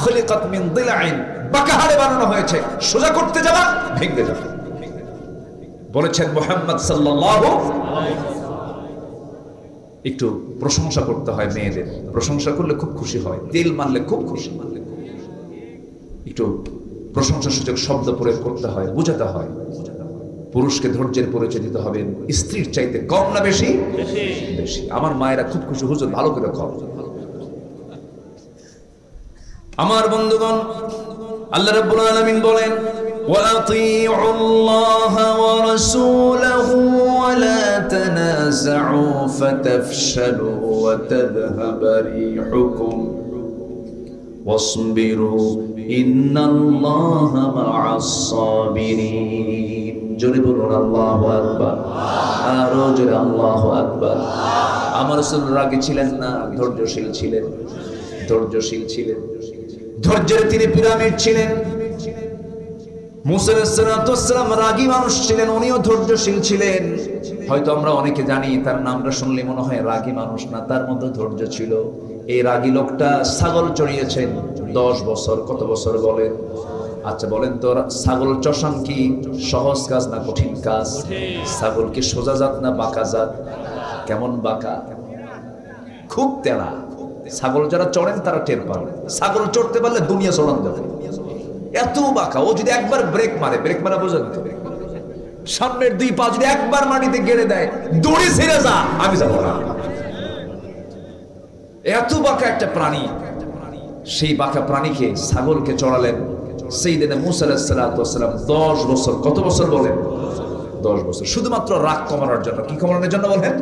খুলিকাত মিন দিলআইন, বাঁকাহারে বানানো হয়েছে, সোজা করতে যাবা ভেঙে যাবে। বলেছেন মুহাম্মদ সাল্লাল্লাহু আলাইহি ওয়াসাল্লাম। একটু প্রশংসা করতে হয় মেয়েদের, প্রশংসা করলে খুব খুশি হয়, তেল মারলে খুব খুশি, একটু প্রশংসাসূচক শব্দ প্রয়োগ করতে হয়, বোঝাতে হয়। পুরুষকে ধৈর্যের পরিচয় দিতে হবে, স্ত্রীর চাইতে কম না বেশি? বেশি। আমার মায়েরা খুব খুশি, হুজুর ভালো করে খাও। আমার বন্ধুগণ, আল্লাহ রাব্বুল আলামিন বলেন, وَأَطِيعُوا اللَّهَ وَرَسُولَهُ وَلَا تَنَازَعُوا فَتَفْشَلُوا وَتَذْهَبَ رِيحُكُمْ وَاصْبِرُوا ইন্নাল্লাহা মা'আস সাবিরিন। জোরে বলুন আল্লাহু আকবার, আরো জোরে আল্লাহু আকবার। আমার রাসূল রাগী ছিলেন না, ধৈর্যশীল ছিলেন, ধৈর্যশীল ছিলেন, ধৈর্যের তিনি পিরামিড ছিলেন। মুসা আলাইহিস সালাম রাগী মানুষ ছিলেন, উনিও ধৈর্যশীল ছিলেন। হয়তো আমরা অনেকে জানি, তার নামটা শুনলে মনে হয় রাগী মানুষ না, তার মধ্যে ধৈর্য ছিল। এই রাগী লোকটা ছাগল চড়িয়েছেন 10 বছর। কত বছর বলেন? আচ্ছা বলেন তো, ছাগল চষান কি সহজ কাজ না কঠিন কাজ? ছাগল কি সোজা জাত না বাঁকা জাত? কেমন বাঁকা, খুব তেলা। ছাগল যারা চড়েন তারা টের পাবে, ছাগল চড়তে পারলে দুনিয়া চড়ান যাবে, এত বাঁকা। ও যদি একবার ব্রেক মারে, ব্রেক মারা বোঝেন তো, সামনের 2 পা যদি একবার মাটিতে গেড়ে দেয়, দড়ি ছেড়ে যা, আমি যাবো না। এত বাঁকা একটা প্রাণী। সেই বাঁকা প্রাণীকে, ছাগলকে চড়ালেন সাইয়েদনা মুসা আলাইহিস সালাম 10 বছর। কত বছর বলেন? 10 বছর, শুধুমাত্র রাগ কমানোর জন্য। কি কমানোর জন্য বলেন?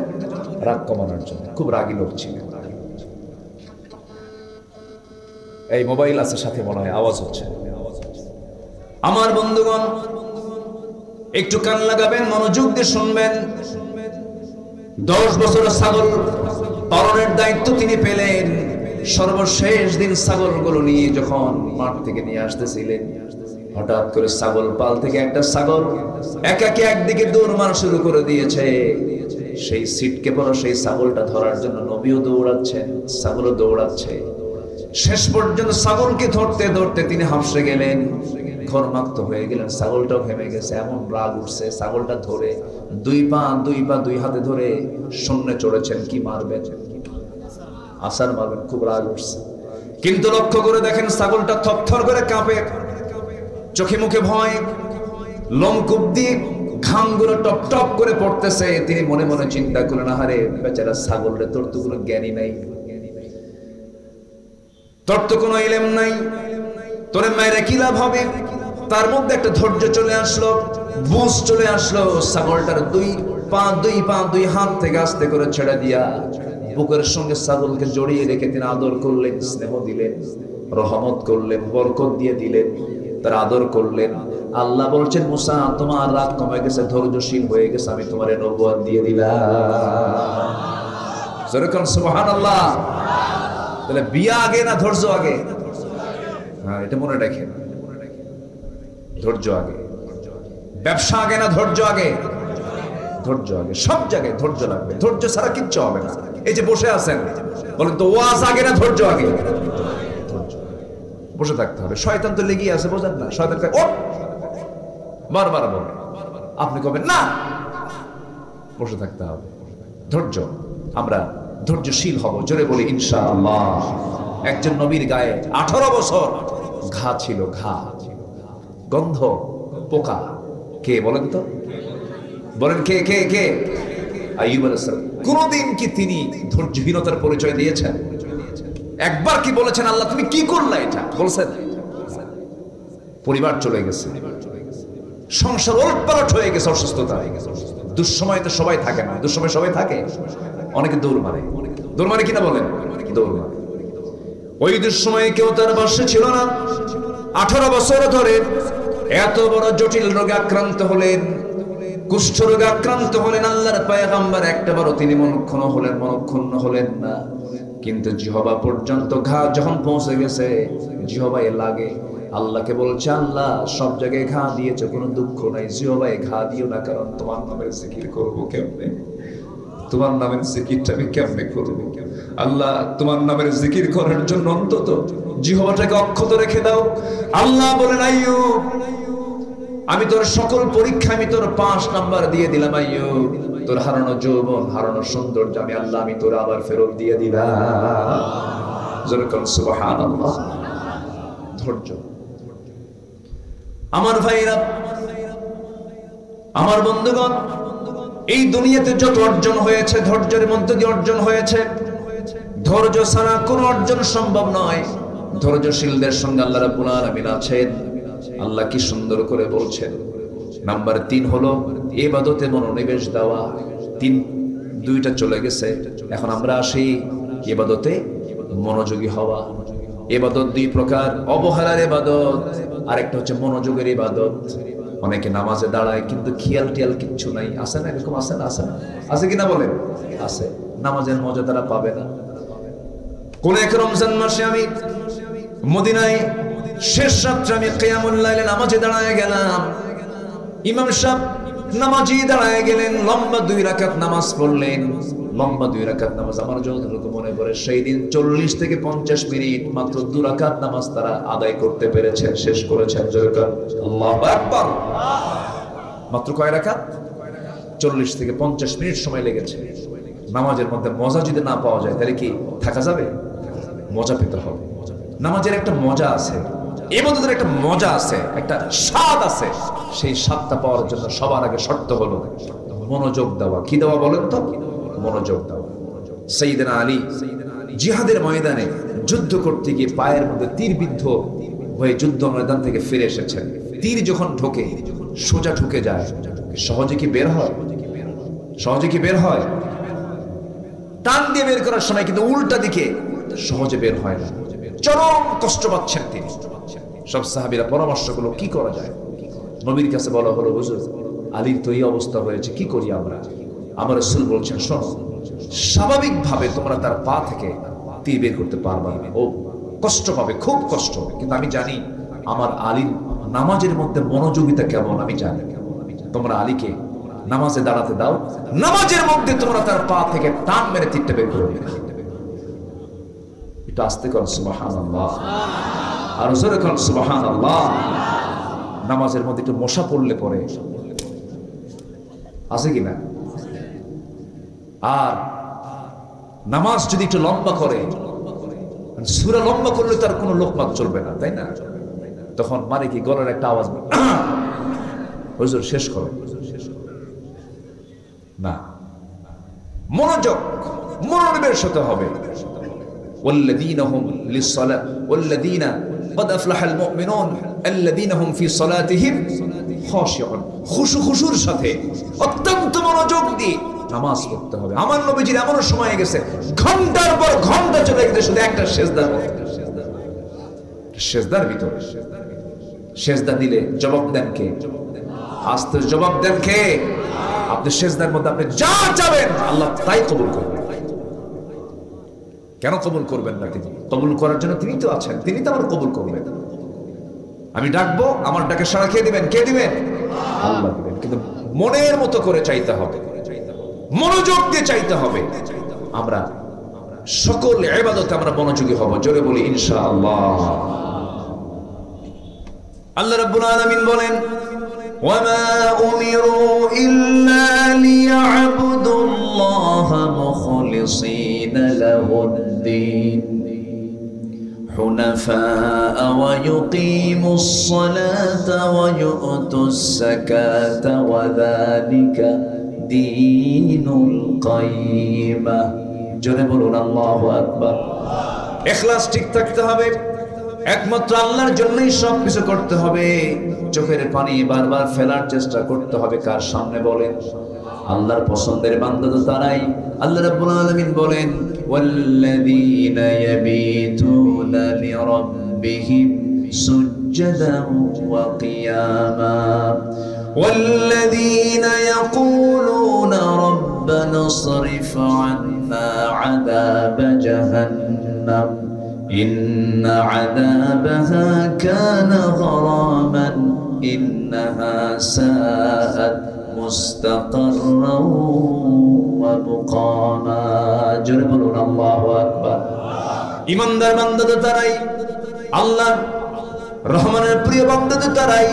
রাগ কমানোর জন্য। খুব রাগী লোক ছিলেন। এই মোবাইল আছে সাথে, মনে হয় আওয়াজ হচ্ছে। আমার বন্ধুগণ, একটু কান লাগাবেন, মনোযোগ দিয়ে শুনবেন। 10 বছর ছাগল পালনের দায়িত্ব তিনি পেলেন। সর্বশেষ দিন ছাগলগুলো নিয়ে যখন মাঠ থেকে নিয়ে আসতেছিলেন, হঠাৎ করে ছাগল পাল থেকে একটা ছাগল একাকি একদিকে দৌড় মারা শুরু করে দিয়েছে। সেই সিটকে পড়া সেই ছাগলটা ধরার জন্য নবীও দৌড়াচ্ছেন, ছাগলও দৌড়াচ্ছে। শেষ পর্যন্ত ছাগলকে ধরতে ধরতে তিনি হাঁপসে গেলেন, ঘরমাক্ত হয়ে গেলেন। ছাগলটাও ঘেমে গেছে, এমন রাগ উঠছে। ছাগলটা ধরে 2 পা 2 হাতে ধরে শূন্যে চড়েছেন। কি মারবেন? আসার মারবেন, খুব রাগ উঠছে। কিন্তু লক্ষ্য করে দেখেন ছাগলটা থরথর করে কাঁপে, চোখে মুখে ভয়, লোমকূপ দিয়ে ঘামগুলো টপ টপ করে পড়তেছে। তিনি মনে মনে চিন্তা করলেন, আহারে বেচারা ছাগল রে, তোর তো কোনো জ্ঞানী নাই, তোর তো কোনো ইলম নাই, তোরে মায়েরা কি লাভ হবে? তার মধ্যে একটা ধৈর্য চলে আসলো, বুঝ চলে আসলো। ছাগলটার 2 পা 2 হাত থেকে আস্তে করে ছেড়ে দিয়া বুকের সঙ্গে ছাগলকে জড়িয়ে রেখে তিনি আদর করলেন, স্নেহ দিলেন, রহমত করলেন, বরকত দিয়ে দিলেন, তার আদর করলেন। আল্লাহ বলছেন, মুসা তোমার রাগ কমে গেছে, ধৈর্যশীল হয়ে গেছে, আমি তোমার নবুয়ত দিয়ে দিলাম। যেরকম সুবহানাল্লাহ। তাহলে বিয়া আগে না ধৈর্য আগে? হ্যাঁ, এটা মনে রাখেন, ধৈর্য আগে। ব্যবসা আগে না ধৈর্য আগে? ধৈর্য আগে। সব জায়গায় ধৈর্য লাগবে, ধৈর্য ছাড়া কিচ্ছু হবে না। এই যে বসে আছেন, বলেন তো ওয়াজ আগে না ধৈর্য আগে? বসে থাকতে হবে। শয়তান তো লেগেই আছে, বোঝেন না? শয়তান ও বারবার বলে, আপনি কবেন না, বসে থাকতে হবে। ধৈর্য, আমরা ধৈর্যশীল হব। জোরে বলি ইনশাআল্লাহ। একজন নবীর গায়ে 18 বছর ঘা ছিল, ঘা, গন্ধ, পোকা। কে বলেন তো? বলেন কে কে কে? আইয়ুব আলাইহিস সালাম। কোনদিন কি তিনি ধৈর্যহীনতার পরিচয় দিয়েছেন? একবার কি বলেছেন, আল্লাহ তুমি কি করলা? এটা বলছেন? পরিবার চলে গেছে, সংসার ওলটপালট হয়ে গেছে, অসুস্থতা হয়ে গেছে। দুঃসময় তো সবাই থাকে না, দুঃসময় সবাই থাকে। অনেকে দৌড় মারে, দৌড় মারে কিনা বলেন? দৌড় মারে। ওই দুঃসময়ে কেউ তার পাশে ছিল না। 18 বছর ধরে এত বড় জটিল রোগে আক্রান্ত হলেন, কুষ্ঠ রোগে আক্রান্ত হলেন। আল্লাহর পয়গম্বর একটাবারও তিনি মনক্ষুণ্ণ হলেন না। কিন্তু জিহবা পর্যন্ত ঘা যখন পৌঁছে গেছে, জিহবায় লাগে। আল্লাহকে বলছে, আল্লাহ সব জায়গায় ঘা দিয়েছে, কোনো দুঃখ নাই, জিহবায় ঘা দিও না, কারণ তোমার নামের জিকির করবো কেমনে? তোমার নামের জিকিরটা আমি কেমনে করবো? আল্লাহ তোমার নামের জিকির করার জন্য অন্তত জিহবাটাকে অক্ষত রেখে দাও। আল্লাহ বলেন, আইয়ুব আমি তোর সকল পরীক্ষা আমি তোর 5 নাম্বার দিয়ে দিলাম। আইয়ুব তোর হারানো যৌবন, হারানো সৌন্দর্য আমি আল্লাহ আমি তোর আবার ফেরত দিয়ে দিলাম। যেরকম সুবহানাল্লাহ। ধৈর্য। আমার ভাইরা, আমার বন্ধুগণ, এই দুনিয়াতে যত অর্জন হয়েছে ধৈর্যের মধ্যে দিয়ে অর্জন হয়েছে। ধৈর্য ছাড়া কোনো অর্জন সম্ভব নয়। ধৈর্যশীলদের সঙ্গে আল্লাহ রাব্বুল আলামিন আছেন। আল্লাহ কি সুন্দর করে বলছেন। নাম্বার 3 হলো ইবাদতে মনোনিবেশ দেওয়া। 2টা চলে গেছে, এখন আমরা আসি ইবাদতে মনোযোগী হওয়া। ইবাদত দুই প্রকার, অবহেলার ইবাদত আর একটা হচ্ছে মনোযোগের ইবাদত। অনেকে নামাজে দাঁড়ায় কিন্তু খেয়াল টিয়াল কিচ্ছু নাই, আছে না? এরকম আছে না? আছে না? আছে কিনা বলেন? আছে। নামাজের মজা তারা পাবে না। কোন এক রমজান মাসে আমি মদিনায় শেষ রাত্রে আমি কিয়ামুল লাইলে নামাজে দাঁড়ায় গেলাম। ইমাম সাহেব নামাজি দাঁড়ায় গেলেন, লম্বা 2 রাকাত নামাজ পড়লেন। লম্বা 2 রাকাত নামাজ আমার যতটুকু মনে পড়ে সেই দিন 40 থেকে 50 মিনিট মাত্র 2 রাকাত নামাজ তারা আদায় করতে পেরেছেন, শেষ করেছেন। আল্লাহু আকবার। মাত্র কয় রাকাত? 40 থেকে 50 মিনিট সময় লেগেছে। নামাজের মধ্যে মজা যদি না পাওয়া যায় তাহলে কি থাকা যাবে? মজা পেতে হবে। নামাজের একটা মজা আছে, ইবাদতের একটা মজা আছে, একটা স্বাদ আছে। সেই স্বাদটা পাওয়ার জন্য সবার আগে শর্ত হলো মনোযোগ দেওয়া। কি দেওয়া বলেন তো? মনোযোগ দেওয়া। সাইয়েদনা আলী জিহাদের ময়দানে যুদ্ধ করতে গিয়ে পায়ের মধ্যে তীরবিদ্ধ হয়ে যুদ্ধ ময়দান থেকে ফিরে এসেছেন। তীর যখন ঢোকে সোজা ঢুকে যায়, সহজে কি বের হয়? সহজে কি বের হয়? টান দিয়ে বের করার সময় কিন্তু উল্টা দিকে সহজে বের হয় না। চরম কষ্ট পাচ্ছেন তিনি। সব সাহাবীরা পরামর্শ করলো কি করা যায়। নবীর কাছে বলা হলো, হুজুর আলীর তো এই অবস্থা হয়েছে, কি করি আমরা? আমার রাসূল বলছেন, শোনো, স্বাভাবিকভাবে তোমরা তার পা থেকে তীর বের করতে পারবে না, ও কষ্ট পাবে, খুব কষ্ট হবে। কিন্তু আমি জানি আমার আলীর নামাজের মধ্যে মনোযোগিতা কেমন, আমি জানি। তোমরা আলীকে নামাজে দাঁড়াতে দাও, নামাজের মধ্যে তোমরা তার পা থেকে টান মেরে তীরটা বের করে দিবে। একটু আস্তে কর সুবহানাল্লাহ, আর জোরে কর সুবহানাল্লাহ। নামাজের মধ্যে একটু মশা পড়লে পরে আছে কিনা? আর নামাজ যদি একটু লম্বা করে, সূরা লম্বা করলে তার কোনো লোকমান চলবে না, তাই না? তখন মানে কি গলার একটা আওয়াজ, হুজুর শেষ করো না। মনোযোগ, মনোনিবেশ হতে হবে। والذين هم للصلاة والذين قد أفلح المؤمنون الذين هم في صلاتهم خاشعون। খুশুর সাথে অত্যন্ত মনোযোগ দিয়ে নামাজ পড়তে হবে। আমার নবীজির এমন সময় গেছে ঘন্টার পর ঘন্টা চলে গেছে শুধু একটা সেজদার মধ্যে, সেজদার ভিতরে। সেজদা দিলে জবাব দেন কে? আস্তে জবাব দেন কে? আপনি সেজদার মধ্যে আপনি যা চাবেন আল্লাহ তাই কবুল করবেন। কেন কবুল করবেন না? তিনি কবুল করার জন্য তিনি তো আছেন, তিনি তো আমার কবুল করবেন। আমি ডাকবো, আমার ডাকে সাড়া খেয়ে দিবেন। কে দিবেন? আল্লাহ দিবেন। কিন্তু মনের মতো করে চাইতে হবে, মনোযোগ দিয়ে চাইতে হবে। আমরা সকল ইবাদতে আমরা মনোযোগী হব। জোরে বলি ইনশাআল্লাহ। আল্লাহ রাব্বুল আলামিন বলেন, وما أمروا إلا ليعبدوا الله مخلصين له الدين حنفاء ويقيموا الصلاة ويؤتوا الزكاة وذلك دين القيمة। জোরে বলুন আল্লাহু আকবার। ইখলাস ঠিক থাকতে হবে, একমাত্র আল্লাহর জন্যই সবকিছু করতে হবে। চোখের পানি বারবার ফেলার চেষ্টা করতে হবে কার সামনে বলেন? আল্লাহর পছন্দের বান্দা তো তারাই। আল্লাহ রাব্বুল আলামিন বলেন, ওয়াল্লাযীনা ইয়াবিতুনা লিরাব্বিহিম সুজদান ওয়া কিয়ামা ওয়াল্লাযীনা ইয়াকুলুনা রাব্বানা ইসরিফ আন্না আযাবা জাহান্নাম إن عذابها كان غراما إنها ساءت مستقرا ومقاما। জোরে বলুন আল্লাহু আকবার। ইমানদার বান্দা তো তারাই, আল্লাহ রহমানের প্রিয় বান্দা তো তারাই।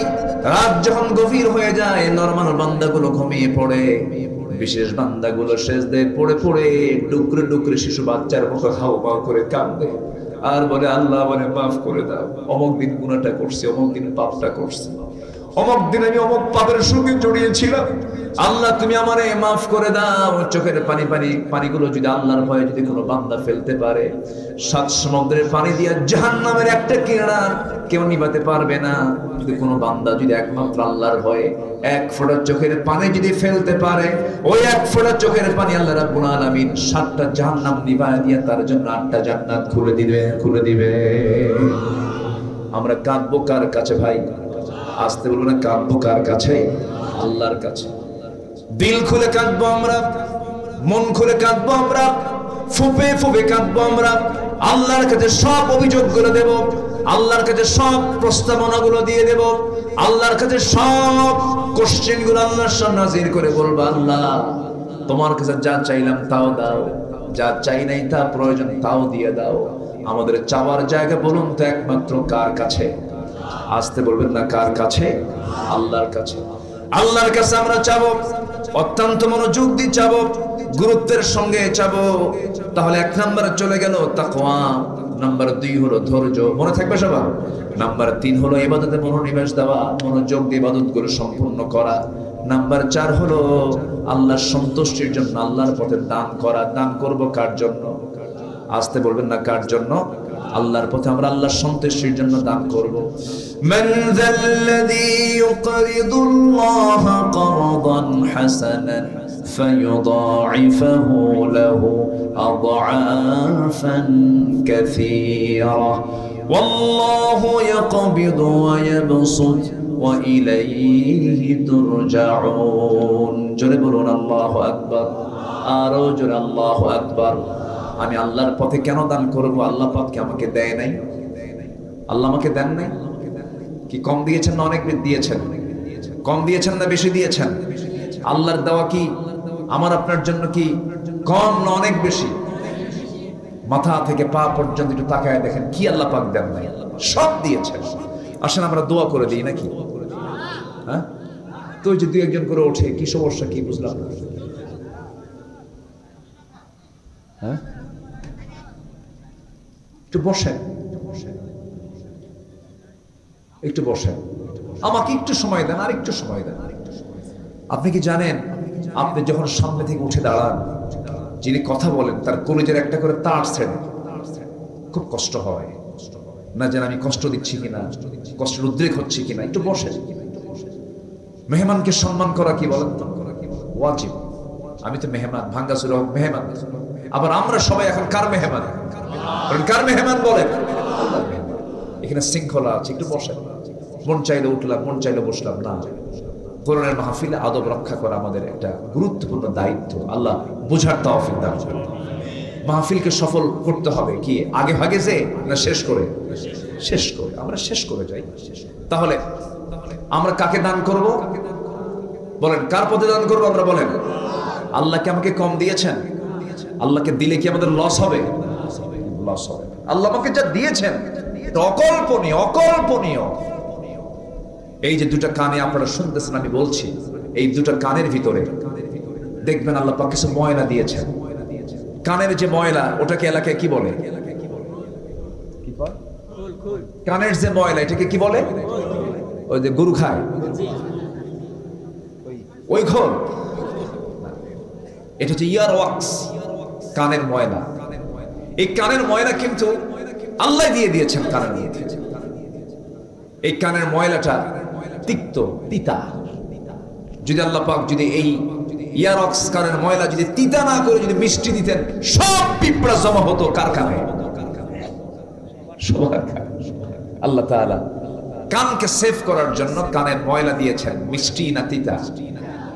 রাত যখন গভীর হয়ে যায় নরমাল বান্দাগুলো ঘুমিয়ে পড়ে, বিশেষ বান্দাগুলো সেজদায় পড়ে পড়ে ডুকরে ডুকরে শিশু বাচ্চার মতো হাউমাউ করে কাঁদে আর বলে, আল্লাহ বলে মাফ করে দাও, অমুক দিন গুনাহটা করছি, অমুক দিন পাপটা করছি, অমুক দিন আমি অমুক পাপের সঙ্গে জড়িয়েছিলাম, আল্লাহ তুমি আমারে মাফ করে দাও। চোখের পানিগুলো যদি আল্লাহর ভয়ে যদি কোনো বান্দা ফেলতে পারে, 7 সমুদ্রের পানি দিয়ে জাহান্নামের একটা কিনারা কেউ নিভাতে পারবে না। যদি কোনো বান্দা যদি একমাত্র আল্লাহর ভয়ে 1 ফোঁটা চোখের পানি যদি ফেলতে পারে, ওই 1 ফোঁটা চোখের পানি আল্লাহ রাব্বুল আলামিন 7টা জাহান্নাম নিভায় দিয়ে তার জন্য 8টা জান্নাত খুলে দিবে। আমরা কাঁদবো কার কাছে ভাই? আসতে বলবো না, কাঁদবো কার কাছে? আল্লাহর কাছে। দিল খুলে কাঁদবো আমরা, মন খুলে কাঁদবো আমরা, ফুপে ফুপে কাঁদবো আমরা। আল্লাহর কাছে সব অভিযোগগুলো দেব, আল্লাহর কাছে সব প্রস্তাবনাগুলো দিয়ে দেব, আল্লাহর কাছে সব কোশ্চেনগুলো আল্লাহর সামনে হাজির করে বলবো, আল্লাহ তোমার কাছে যা চাইলাম তাও দাও, যা চাই নাই তা প্রয়োজন তাও দিয়ে দাও। আমাদের চাওয়ার জায়গা বলুন তো একমাত্র কার কাছে? আসতে বলবেন না, কার কাছে? আল্লাহর কাছে। আল্লাহর কাছে আমরা চাবো, অত্যন্ত মনোযোগ দিয়ে চাবো, গুরুত্বের সঙ্গে চাবো। তাহলে 1 নম্বরে চলে গেল তাকওয়া, নাম্বার 2 হলো ধৈর্য, মনে থাকবে সবার। নাম্বার 3 হলো ইবাদতে মনোনিবেশ দেওয়া, মনোযোগ দিয়ে ইবাদতগুলো সম্পূর্ণ করা। নাম্বার 4 হলো আল্লাহর সন্তুষ্টির জন্য আল্লাহর পথে দান করা। দান করব কার জন্য? আসতে বলবেন না, কার জন্য? আল্লাহর পথে আমরা আল্লাহর সন্তুষ্টির জন্য দান করব। মান যাল্লাযী ইউকরিদুল্লাহ করদান হাসানান ফায়ুদাঈফাহু লাহু আদআফান কাসীরা ওয়াল্লাহু ইয়াকবিদু ওয়া ইয়াবসুত ওয়া ইলাইহি তুরজাউন। জোরে বলুন আল্লাহু আকবার, আরো জোরে আল্লাহু আকবার। আমি আল্লাহর পথে কেন দান করব? আল্লাহ পাক কি আমাকে দেয় নাই? আল্লাহ আমাকে দেন নাই? কি কম দিয়েছেন না অনেক দিয়েছেন? কম দিয়েছেন না বেশি দিয়েছেন? আল্লাহর দেওয়া কি আমার আপনার জন্য কি কম না অনেক বেশি? মাথা থেকে পা পর্যন্ত একটু তাকায় দেখেন কি আল্লাহ পাক দেন নাই, সব দিয়েছেন। আসেন আমরা দোয়া করে দিই নাকি? হ্যাঁ, তো যে 2-1 করে ওঠে, কি সমস্যা কি বুঝলাম না? হ্যাঁ, একটু বসেন, একটু বসেন, আমাকে একটু সময় দেন, আর একটু সময় দেন। আপনি কি জানেন, আপনি যখন সামনে থেকে উঠে দাঁড়ান, যিনি কথা বলেন তার কলিজার একটা করে তার ছেড়ে খুব কষ্ট হয় না? যেন আমি কষ্ট দিচ্ছি কিনা, কষ্টের উদ্রেক হচ্ছে কিনা। একটু বসেন। মেহমানকে সম্মান করা কি বলেন তো ওয়াজিব। আমি তো মেহমান, ভাঙ্গাসুর মেহমান। আবার আমরা সবাই এখন কার মেহমান? কার মেহমান বলেন? এখানে শৃঙ্খলা আছে, একটু বসেন। মন চাইলে উঠলাম, মন চাইলে বসলাম না। কোরআনের মাহফিলে আদব রক্ষা করা আমাদের একটা গুরুত্বপূর্ণ দায়িত্ব। আল্লাহ বুঝার তৌফিক দান করুন। মাহফিলকে সফল করতে হবে কি আগে ভাগে যে না শেষ করে? শেষ করে। আমরা শেষ করে যাই। তাহলে আমরা কাকে দান করব বলেন? কার পথে দান করব আমরা বলেন? আল্লাহকে আমাকে কম দিয়েছেন, আল্লাহকে দিলে কি আমাদের লস হবে? লস হবে। আল্লাহ আমাকে যা দিয়েছেন অকল্পনীয়, অকল্পনীয়। এই যে 2টা কানে আপনারা শুনতেছেন, আমি বলছি, এই 2টা কানের ভিতরে দেখবেন আল্লাহ পাক কিছু ময়লা দিয়েছেন। কানের যে ময়লা, ওটাকে এলাকায় কি বলে? কানের যে ময়লা, এটাকে কি বলে? ওই যে গরু খায় ওই ঘর, এটা হচ্ছে ইয়ার ওয়াক্স, কানের ময়লা। এই কানের ময়লা কিন্তু আল্লাহ দিয়ে দিয়েছেন কানের মধ্যে। এই কানের ময়লাটা তিক্ত, তিতা। যদি আল্লাহ পাক যদি এই ইয়ারক্স কানের ময়লা যদি তিতা না করে যদি মিষ্টি দিতেন, সব পিঁপড়া জমা হতো কার কানে? সবার কানে। আল্লাহ তাআলা কানকে সেভ করার জন্য কানের ময়লা দিয়েছেন, মিষ্টি না তিতা?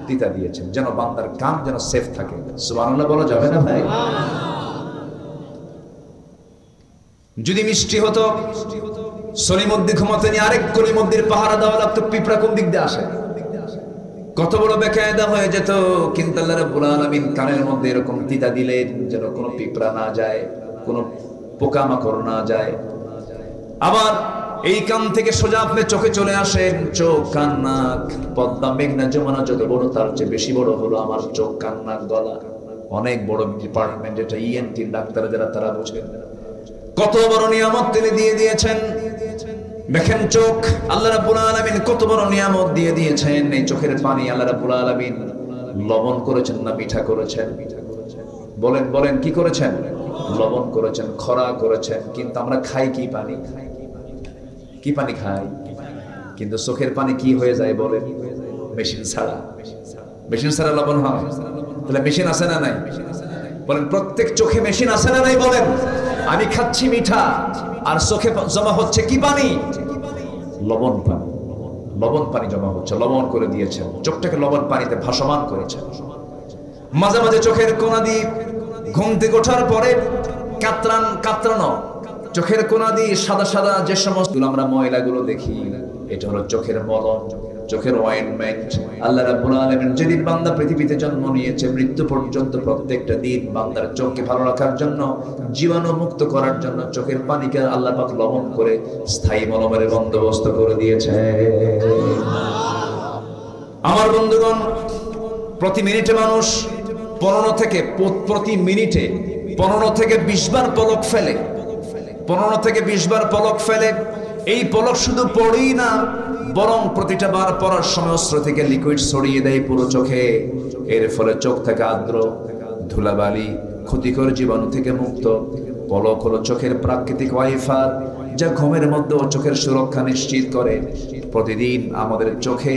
তিতা দিয়েছেন, যেন বান্দার কান যেন সেফ থাকে। সুবহানাল্লাহ বলা যাবে না ভাই? যদি মিষ্টি হতো, সলিমুদ্দি ঘুমাতে নিয়ে আরেক কলিমুদ্দির পাহারা দেওয়া লাগতো, পিঁপড়া কোন দিক দিয়ে আসে? কত বড় বেকায়দা হয়ে যেত। কিন্তু আল্লাহ রাব্বুল আলামিন কানের মধ্যে এরকম তিতা দিলেন যেন কোনো পিঁপড়া না যায়, কোনো পোকামাকড় না যায়। আবার এই কান থেকে সোজা আপনি চোখে চলে আসেন। চোখ, কান, নাক, পদ্মা মেঘনা যমুনা যত বড় তার চেয়ে বেশি বড় হলো আমার চোখ, কান, নাক, গলা। অনেক বড় ডিপার্টমেন্ট, এটা ইএনটি ডাক্তার যারা তারা বোঝেন। কত বড় নিয়ামত তিনি দিয়ে দিয়েছেন। দেখেন চোখ আল্লাহ রাব্বুল আলামিন কত বড় নিয়ামত দিয়ে দিয়েছেন। এই চোখের পানি আল্লাহ রাব্বুল আলামিন লবণ করেছেন না মিঠা করেছেন? বলেন বলেন, কি করেছেন? লবণ করেছেন, খরা করেছেন। কিন্তু আমরা খাই কি পানি? কি পানি খাই? কিন্তু চোখের পানি কি হয়ে যায় বলেন? মেশিন ছাড়া। মেশিন ছাড়া লবণ হয়? তাহলে মেশিন আছে না নাই? বলেন, প্রত্যেক চোখে মেশিন আছে না নাই? বলেন। আমি খাচ্ছি মিঠা, আর চোখে জমা হচ্ছে কি পানি? লবণ পানি। লবণ পানি জমা হচ্ছে, লবণ করে দিয়েছেন, চোখটাকে লবণ পানিতে ভাসমান করেছেন। মাঝে মাঝে চোখের কোনা দিয়ে ঘুম থেকে ওঠার পরে কাতরানো চোখের কোনা দিয়ে সাদা সাদা যে সমস্ত আমরা ময়লাগুলো দেখি, এটা হলো চোখের মলম, চোখের অয়েন্টমেন্ট। আল্লাহ রাব্বুল আলামিন যেদিন বান্দা পৃথিবীতে জন্ম নিয়েছে, মৃত্যু পর্যন্ত প্রত্যেকটা দিন বান্দার চোখকে ভালো রাখার জন্য, জীবাণু মুক্ত করার জন্য চোখের পানিকে আল্লাহ পাক লবণ করে স্থায়ী মলমের বন্দোবস্ত করে দিয়েছে। আমার বন্ধুগণ, প্রতি মিনিটে মানুষ 15 থেকে 20 বার পলক ফেলে। 15 থেকে 20 বার পলক ফেলে। এই পলক শুধু পড়েই না, বরং প্রতিটা বার পড়ার সময় অস্ত্র থেকে লিকুইড ছড়িয়ে দেয় পুরো চোখে। এর ফলে চোখ থেকে আর্দ্র ধুলাবালি ক্ষতিকর জীবাণু থেকে মুক্ত। পলক হলো চোখের প্রাকৃতিক ওয়াইফাই, যা ঘুমের মধ্যেও চোখের সুরক্ষা নিশ্চিত করে। প্রতিদিন আমাদের চোখে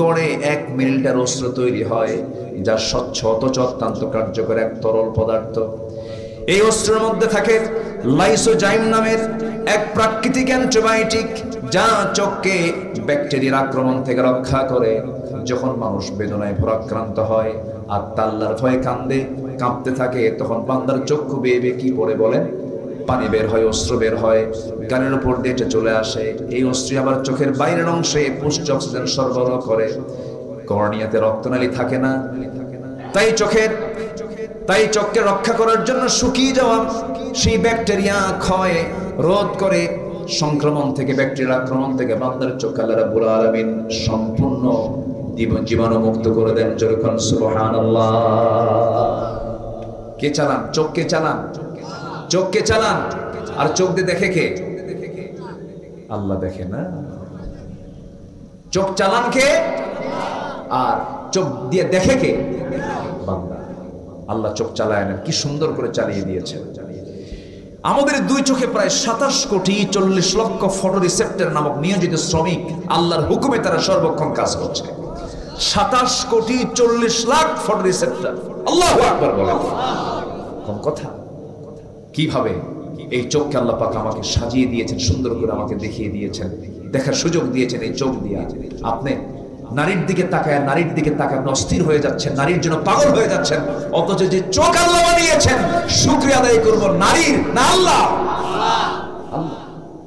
গড়ে 1 মিলিলিটার অস্ত্র তৈরি হয়, যা স্বচ্ছ অথচ অত্যন্ত কার্যকর এক তরল পদার্থ। এই অস্ত্রের মধ্যে থাকে লাইসোজাইম নামের এক প্রাকৃতিক অ্যান্টিবায়োটিক, যা চোখকে ব্যাকটেরিয়ার আক্রমণ থেকে রক্ষা করে। যখন মানুষ বেদনায় ভারাক্রান্ত হয় আর আল্লাহর ভয়ে কাঁপতে থাকে, তখন বান্দার চক্ষু বেয়ে বেয়ে কি পড়ে বলেন? পানি বের হয়, অস্ত্র বের হয়, গানের উপর দিয়ে এটা চলে আসে। এই অস্ত্র আবার চোখের বাইরের অংশে পুষ্ট অক্সিজেন সরবরাহ করে। কর্নিয়াতে রক্তনালী থাকে না, তাই চোখকে রক্ষা করার জন্য শুকিয়ে যাওয়া সেই ব্যাকটেরিয়া ক্ষয় রোধ করে সংক্রমণ থেকে, ব্যাকটেরিয়ার আক্রমণ থেকে বান্দার চোখ আল্লাহ রাব্বুল আলামিন সম্পূর্ণ জীবাণু মুক্ত করে দেন। যেরকম সুবহানাল্লাহ। কে চালান? চোখকে চালান, চোখকে চালান। আর চোখ দিয়ে দেখে কে? আল্লাহ দেখে না? চোখ চালান কে? আর চোখ দিয়ে দেখে কে? বান্দা। আল্লাহ চোখ চালায় না, কি সুন্দর করে চালিয়ে দিয়েছে। আমাদের 2 চোখে প্রায় 27 কোটি 40 লক্ষ ফটো রিসেপ্টর নামক নিয়োজিত শ্রমিক, আল্লাহর হুকুমে তারা সর্বক্ষণ কাজ করছে। 27 কোটি 40 লাখ ফটো রিসেপ্টর। আল্লাহু আকবার বলেন। কোন কথা? কিভাবে এই চোখকে আল্লাহ পাক আমাকে সাজিয়ে দিয়েছেন, সুন্দর করে আমাকে দেখিয়ে দিয়েছেন, দেখার সুযোগ দিয়েছেন। এই চোখ দিয়ে আপনি নারীর দিকে তাকায় অস্থির হয়ে যাচ্ছেন, নারীর জন্য পাগল হয়ে যাচ্ছেন, অথচ যে চোখ আল্লাহ বানিয়েছেন, শুকরিয়া আদায় করব নারীর না আল্লাহ।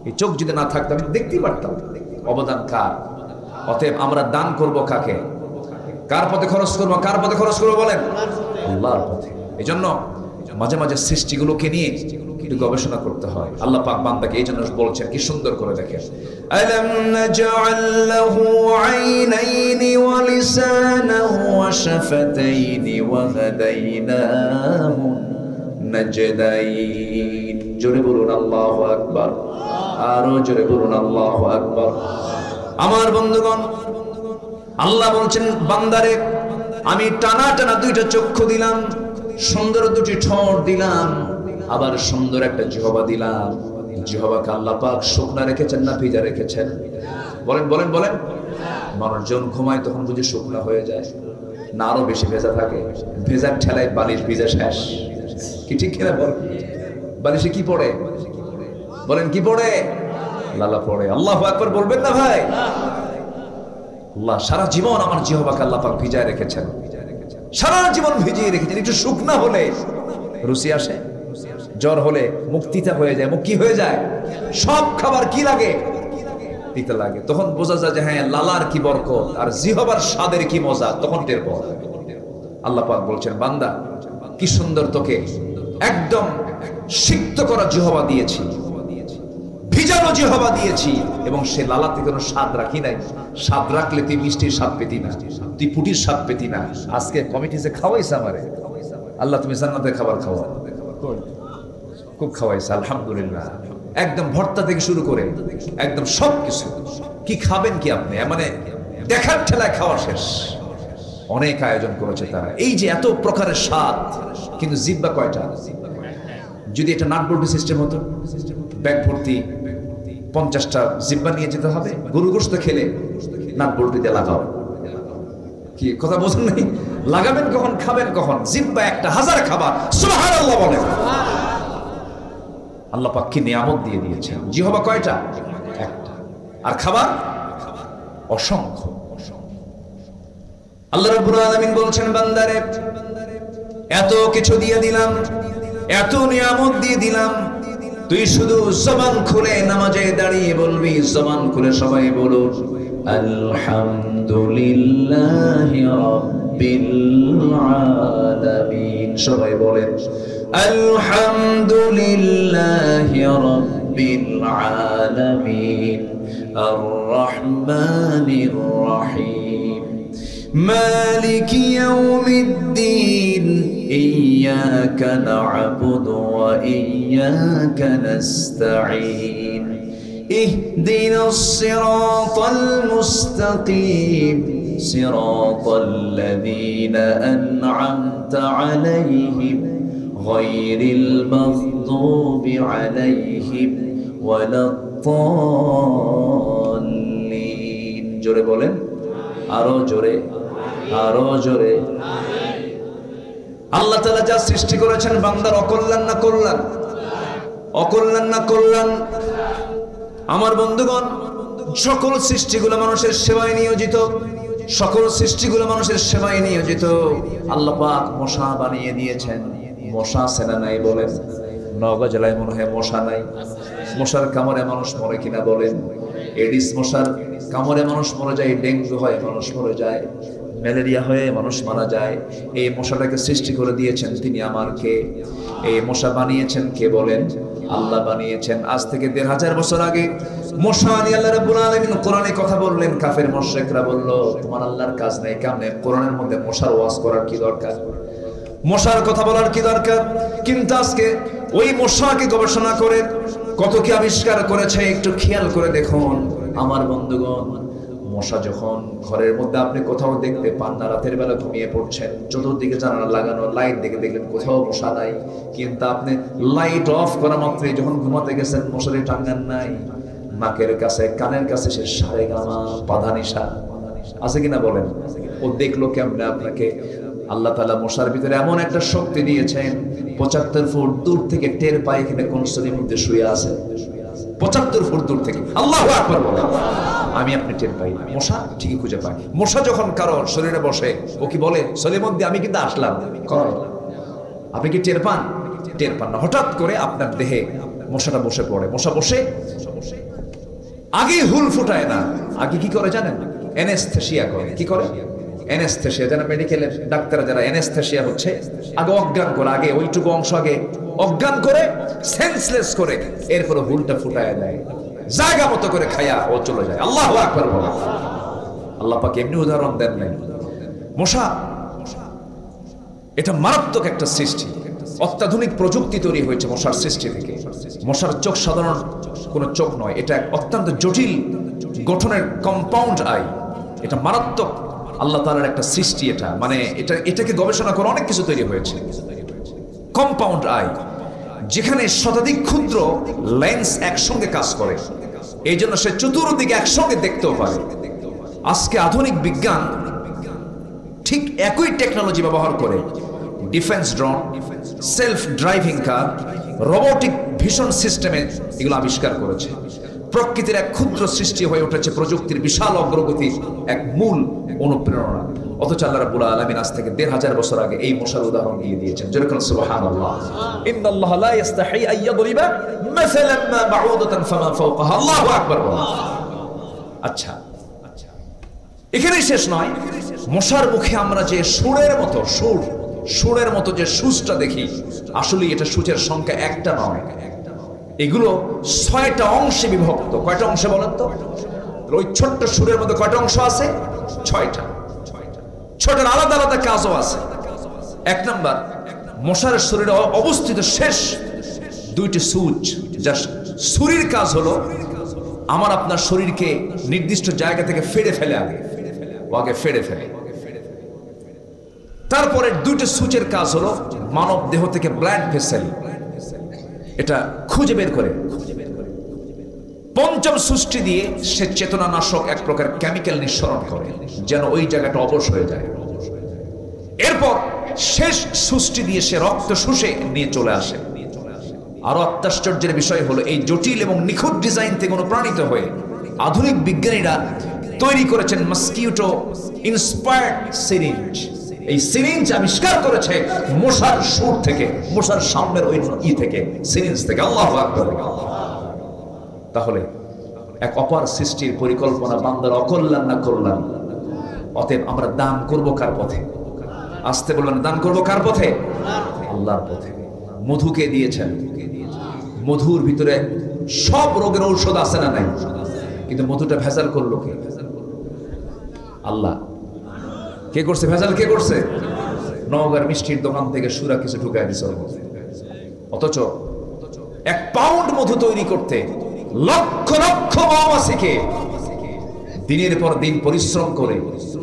এই চোখ যদি না থাকতো আমি দেখতেই পারতাম। অবদান কার? অতএব আমরা দান করব কাকে? কার পথে খরচ করবো? কার পথে খরচ করবো বলেন? আল্লাহর পথে। এই জন্য মাঝে মাঝে সৃষ্টিগুলোকে নিয়ে একটু গবেষণা করতে হয়। আল্লাহ পাক বান্দাকে এই জন্য বলছেন, কি সুন্দর করে দেখেন, আলাম নাজআল লাহু আইনাইনি ওয়া লিসানান ওয়া শাফাতাইনি ওয়া হাদাইনাহু নাজদাইন। জোরে বলুন আল্লাহু আকবার। আরো জোরে বলুন আল্লাহু আকবার। আমার বন্ধুগণ, আল্লাহ বলছেন বান্দারে আমি টানা টানা 2টা চক্ষু দিলাম, সুন্দর 2টি ঠোঁট দিলাম, আবার সুন্দর একটা জিহ্বা দিলাম। জিহ্বাকে আল্লাহ পাক শুকনা রেখেছেন না ভিজা রেখেছেন? বলেন বলেন বলেন। মানুষজন ঘুমায় তখন বুঝি শুকনা হয়ে যায় না আরো বেশি ভেজা থাকে? ভেজার ঠেলায় বালিশ ভিজা শেষ। কি ঠিক কিনা বল? বালিশে কি পড়ে? বলেন কি পড়ে? লালা পড়ে। আল্লাহু আকবার বলবেন না ভাই? আল্লাহ সারা জীবন আমার জিহ্বাকে আল্লাহ পাক ভিজায় রেখেছেন, সারা জীবন ভিজিয়ে রেখেছেন। একটু শুকনা হলে রুচি আসে, জ্বর হলে মুখ তিতা হয়ে যায়। মুখ কি হয়ে যায়? সব খাবার কি লাগে? তিতা লাগে। তখন বোঝা যায় যে হ্যাঁ, লালার কি বরকত আর জিহ্বার স্বাদের কি মজা, তখন টের পাওয়া যায়। আল্লাহ পাক বলছেন বান্দা কি সুন্দর তোকে একদম সিক্ত করা জিহ্বা দিয়েছি, ভিজানো জিহ্বা দিয়েছি, এবং সে লালাতে কোনো স্বাদ রাখি নাই। স্বাদ রাখলে তুই মিষ্টির স্বাদ পেতি না, তুই পুটির স্বাদ পেতি না। আজকে কমিটি যে খাওয়াইছে আমারে, আল্লাহ তুমি জান্নাতের খাবার খাওয়া, খুব খাওয়াইছে আলহামদুলিল্লাহ। একদম ভর্তা থেকে শুরু করে একদম সবকিছু। কি খাবেন কি আপনি, মানে দেখার ঠেলায় খাওয়া শেষ। অনেক আয়োজন করেছে তারা, এই যে এত প্রকারের স্বাদ, কিন্তু জিহ্বা কয়টা? যদি এটা নাটবল্টু সিস্টেম হতো, ব্যাগ ভর্তি 50টা জিহ্বা নিয়ে যেতে হবে। গরু গোশত খেলে নাটবল্টু দিয়ে লাগাও, কি কথা বোঝেন নাই? লাগাবেন কখন, খাবেন কখন? জিহ্বা একটা, হাজার খাবার। সুবহানাল্লাহ বলেন। আল্লাহ পাক কি নিয়ামত দিয়ে দিয়েছেন। জিহ্বা কয়টা? একটা। আর খাবার অসংখ্য। আল্লাহ রাব্বুল আলামিন বলছেন, বান্দারে এত কিছু দিয়ে দিলাম, এত নিয়ামত দিয়ে দিলাম, তুই শুধু জবান খুলে নামাজে দাঁড়িয়ে বলবি, জবান খুলে সবাই বলো আলহামদুলিল্লাহি রাব্বিল আলামিন। সবাই বলেন আলহামদুলিল্লাহি রাব্বিল আলামিন আর রহমানির রহিম মালিকি ইয়াউমিদ্দিন ইয়্যাকা না'বুদু ওয়া ইয়্যাকা নাস্তাঈন ইহদিনাস সিরাতাল মুস্তাকিম সিরাতাল লাযীনা আন'আমতা আলাইহিম গায়রিল মাগদুবি আলাইহিম ওয়ালাদ-দাল্লিন। জোরে বলেন, আরো জোরে, আরো জোরে। আল্লাহ তাআলা যা সৃষ্টি করেছেন বান্দার অকল্যাণ না কল্যাণ? অকল্যাণ না কল্যাণ? আমার বন্ধুগণ, সকল সৃষ্টিগুলো মানুষের সেবায় নিয়োজিত, সকল সৃষ্টিগুলো মানুষের সেবায় নিয়োজিত। আল্লাহ পাক মশা বানিয়ে দিয়েছেন। মশা আছে না নাই বলেন? নওগাঁ জেলায় মনে হয় মশা নাই। মশার কামড়ে মানুষ মরে কিনা বলেন? এডিস মশার কামড়ে মানুষ মরে যায়, ডেঙ্গু হয় মানুষ মরে যায়, ম্যালেরিয়া হয়ে মানুষ মারা যায়। এই মশাটাকে সৃষ্টি করে দিয়েছেন তিনি আমার কে? এই মশা বানিয়েছেন কে বলেন? আল্লাহ বানিয়েছেন। আজ থেকে 1500 বছর আগে মশা নিয়ে আল্লাহ রাব্বুল আলামিন কোরআনে কথা বললেন। কাফের মুশরিকরা বলল, তোমার আল্লাহর কাজ নাই কেমনে? কোরআনের মধ্যে মশার ওয়াজ করার কি দরকার? মশার কথা বলার কি দরকার? কিন্তু আজকে ওই মশাকে গবেষণা করে কত কি আবিষ্কার করেছে, একটু খেয়াল করে দেখুন আমার বন্ধুগণ। মশা যখন ঘরের মধ্যে আপনি কোথাও দেখতে পান না, রাতের বেলা ঘুমিয়ে পড়ছেন, চতুর্দিকে জানালা লাগানো, লাইট দেখে দেখলেন কোথাও মশা নাই, কিন্তু আপনি লাইট অফ করা মাত্রই যখন ঘুমাতে গেছেন মশারি টাঙ্গান নাই, নাকের কাছে কানের কাছে সে সারেগামা পাধানিশা আছে কিনা বলেন? ও দেখলো কেমনে আপনাকে? আল্লাহ তাআলা মশার ভিতরে এমন একটা শক্তি দিয়েছেন, 75 ফুট দূর থেকে টের পায় এখানে কোন শরীরের মধ্যে শুয়ে আছে। 75 ফুট দূর থেকে। আল্লাহু আকবার বলেন। আমি আপনি টের পাই, মশা ঠিকই খুঁজে পাই। মশা যখন কারো শরীরে বসে, ও কি বলে শরীরের মধ্যে আমি কিন্তু আসলাম? আপনি কি টের পান? টের পান না। হঠাৎ করে আপনার দেহে মশাটা বসে পড়ে। মশা বসে আগে হুল ফুটায় না, আগে কি করে জানেন? অ্যানেস্থেসিয়া করে। কি করে? অ্যানেস্থেসিয়া। যারা মেডিকেলের ডাক্তাররা যারা অ্যানেস্থেসিয়া হচ্ছে, আগে অজ্ঞান করে, আগে ওইটুকু অংশ আগে অজ্ঞান করে, সেন্সলেস করে, এরপরে হুলটা ফুটায় দেয়, জায়গা মতো করে খায়া ও চলে যায়। আল্লাহু আকবার বলে। আল্লাহ পাক এমনি উদাহরণ দেন নাই। মশা এটা মারাত্মক একটা সৃষ্টি। অত্যাধুনিক প্রযুক্তি তৈরি হয়েছে মশার সৃষ্টি থেকে। মশার চোখ সাধারণ কোনো চোখ নয়, এটা অত্যন্ত জটিল গঠনের কম্পাউন্ড আই। এটা মারাত্মক আল্লাহ তাআলার একটা সৃষ্টি। এটা মানে এটাকে গবেষণা করে অনেক কিছু তৈরি হয়েছে। কম্পাউন্ড আই, যেখানে শতাধিক ক্ষুদ্র লেন্স একসঙ্গে কাজ করে, এই জন্য সে চতুর্দিকে একসঙ্গে দেখতেও পারে। আজকে আধুনিক বিজ্ঞান ঠিক একই টেকনোলজি ব্যবহার করে ডিফেন্স ড্রোন, সেলফ ড্রাইভিং কার, রোবোটিক ভিশন সিস্টেমে এগুলো আবিষ্কার করেছে। প্রকৃতির এক ক্ষুদ্র সৃষ্টি হয়ে উঠেছে প্রযুক্তির বিশাল অগ্রগতির এক মূল অনুপ্রেরণা। অথচ আল্লাহ রাব্বুল আলামিন আজ থেকে 1500 বছর আগে এই মশার উদাহরণ দিয়ে দিয়েছেন। যেরকম সুবহানাল্লাহ, ইন্নাল্লাহা লা ইস্তাহি আন ইয়াদরিবা মাসালান মা বাউদাতান ফামা ফাওকাহা। আল্লাহু আকবার। আচ্ছা, এখানেই শেষ নয়। মশার মুখে আমরা যে সুরের মতো যে সুচটা দেখি, আসলে এটা সূচের সংখ্যা একটা নয়, এগুলো 6টা অংশে বিভক্ত। কয়টা অংশে বলেন তো? ওই ছোট্ট সুরের মধ্যে কয়টা অংশ আছে? 6টা। 6টার আলাদা আলাদা কাজও আছে। 1 নাম্বার, মশার শরীরে অবস্থিত শেষ 2টি সুচ, যা ছুরির কাজ হলো আমার আপনার শরীরকে নির্দিষ্ট জায়গা থেকে ফেড়ে ফেলে, আগে ফেড়ে ফেলে। তারপরে দুইটা সূচের কাজ হলো মানব দেহ থেকে ব্লাড ভেসেল এটা খুঁজে বের করে। পঞ্চম সৃষ্টি দিয়ে সে চেতনানাশক এক প্রকার কেমিক্যাল নিঃসরণ করে যেন ওই জায়গাটা অবশ হয়ে যায়। এরপর শেষ সৃষ্টি দিয়ে সে রক্ত শুষে নিয়ে চলে আসে। আরো আশ্চর্যের বিষয় হলো এই জটিল এবং নিখুঁত ডিজাইন থেকে অনুপ্রাণিত হয়ে আধুনিক বিজ্ঞানীরা তৈরি করেছেন মসকিউটো ইন্সপায়ার্ড সিরিঞ্জ। এই সিরিঞ্জ আবিষ্কার করেছে মশার সুর থেকে, মশার সামনের ওই থেকে, সিরিঞ্জ থেকে। আল্লাহু আকবার। তাহলে এক অপার সৃষ্টির পরিকল্পনা বান্দার অকল্যাণ না কল্যাণ। অতএব আমরা দান করব কার পথে? আসতে বলবেন, দান করব কার পথে? আল্লাহর পথে। মধুকে দিয়েছেন, মধুর ভিতরে সব রোগের ঔষধ আছে না নাই? কিন্তু মধুটা ভেজাল করলো কে? আল্লাহ। কে করছে ভেজাল? কে করছে? নওগাঁর মিষ্টির দোকান থেকে সুরা কিছু ঢুকায় দিছে। অথচ 1 পাউন্ড মধু তৈরি করতে লক্ষ লক্ষ মৌমাছিকে দিনের পর দিন পরিশ্রম করে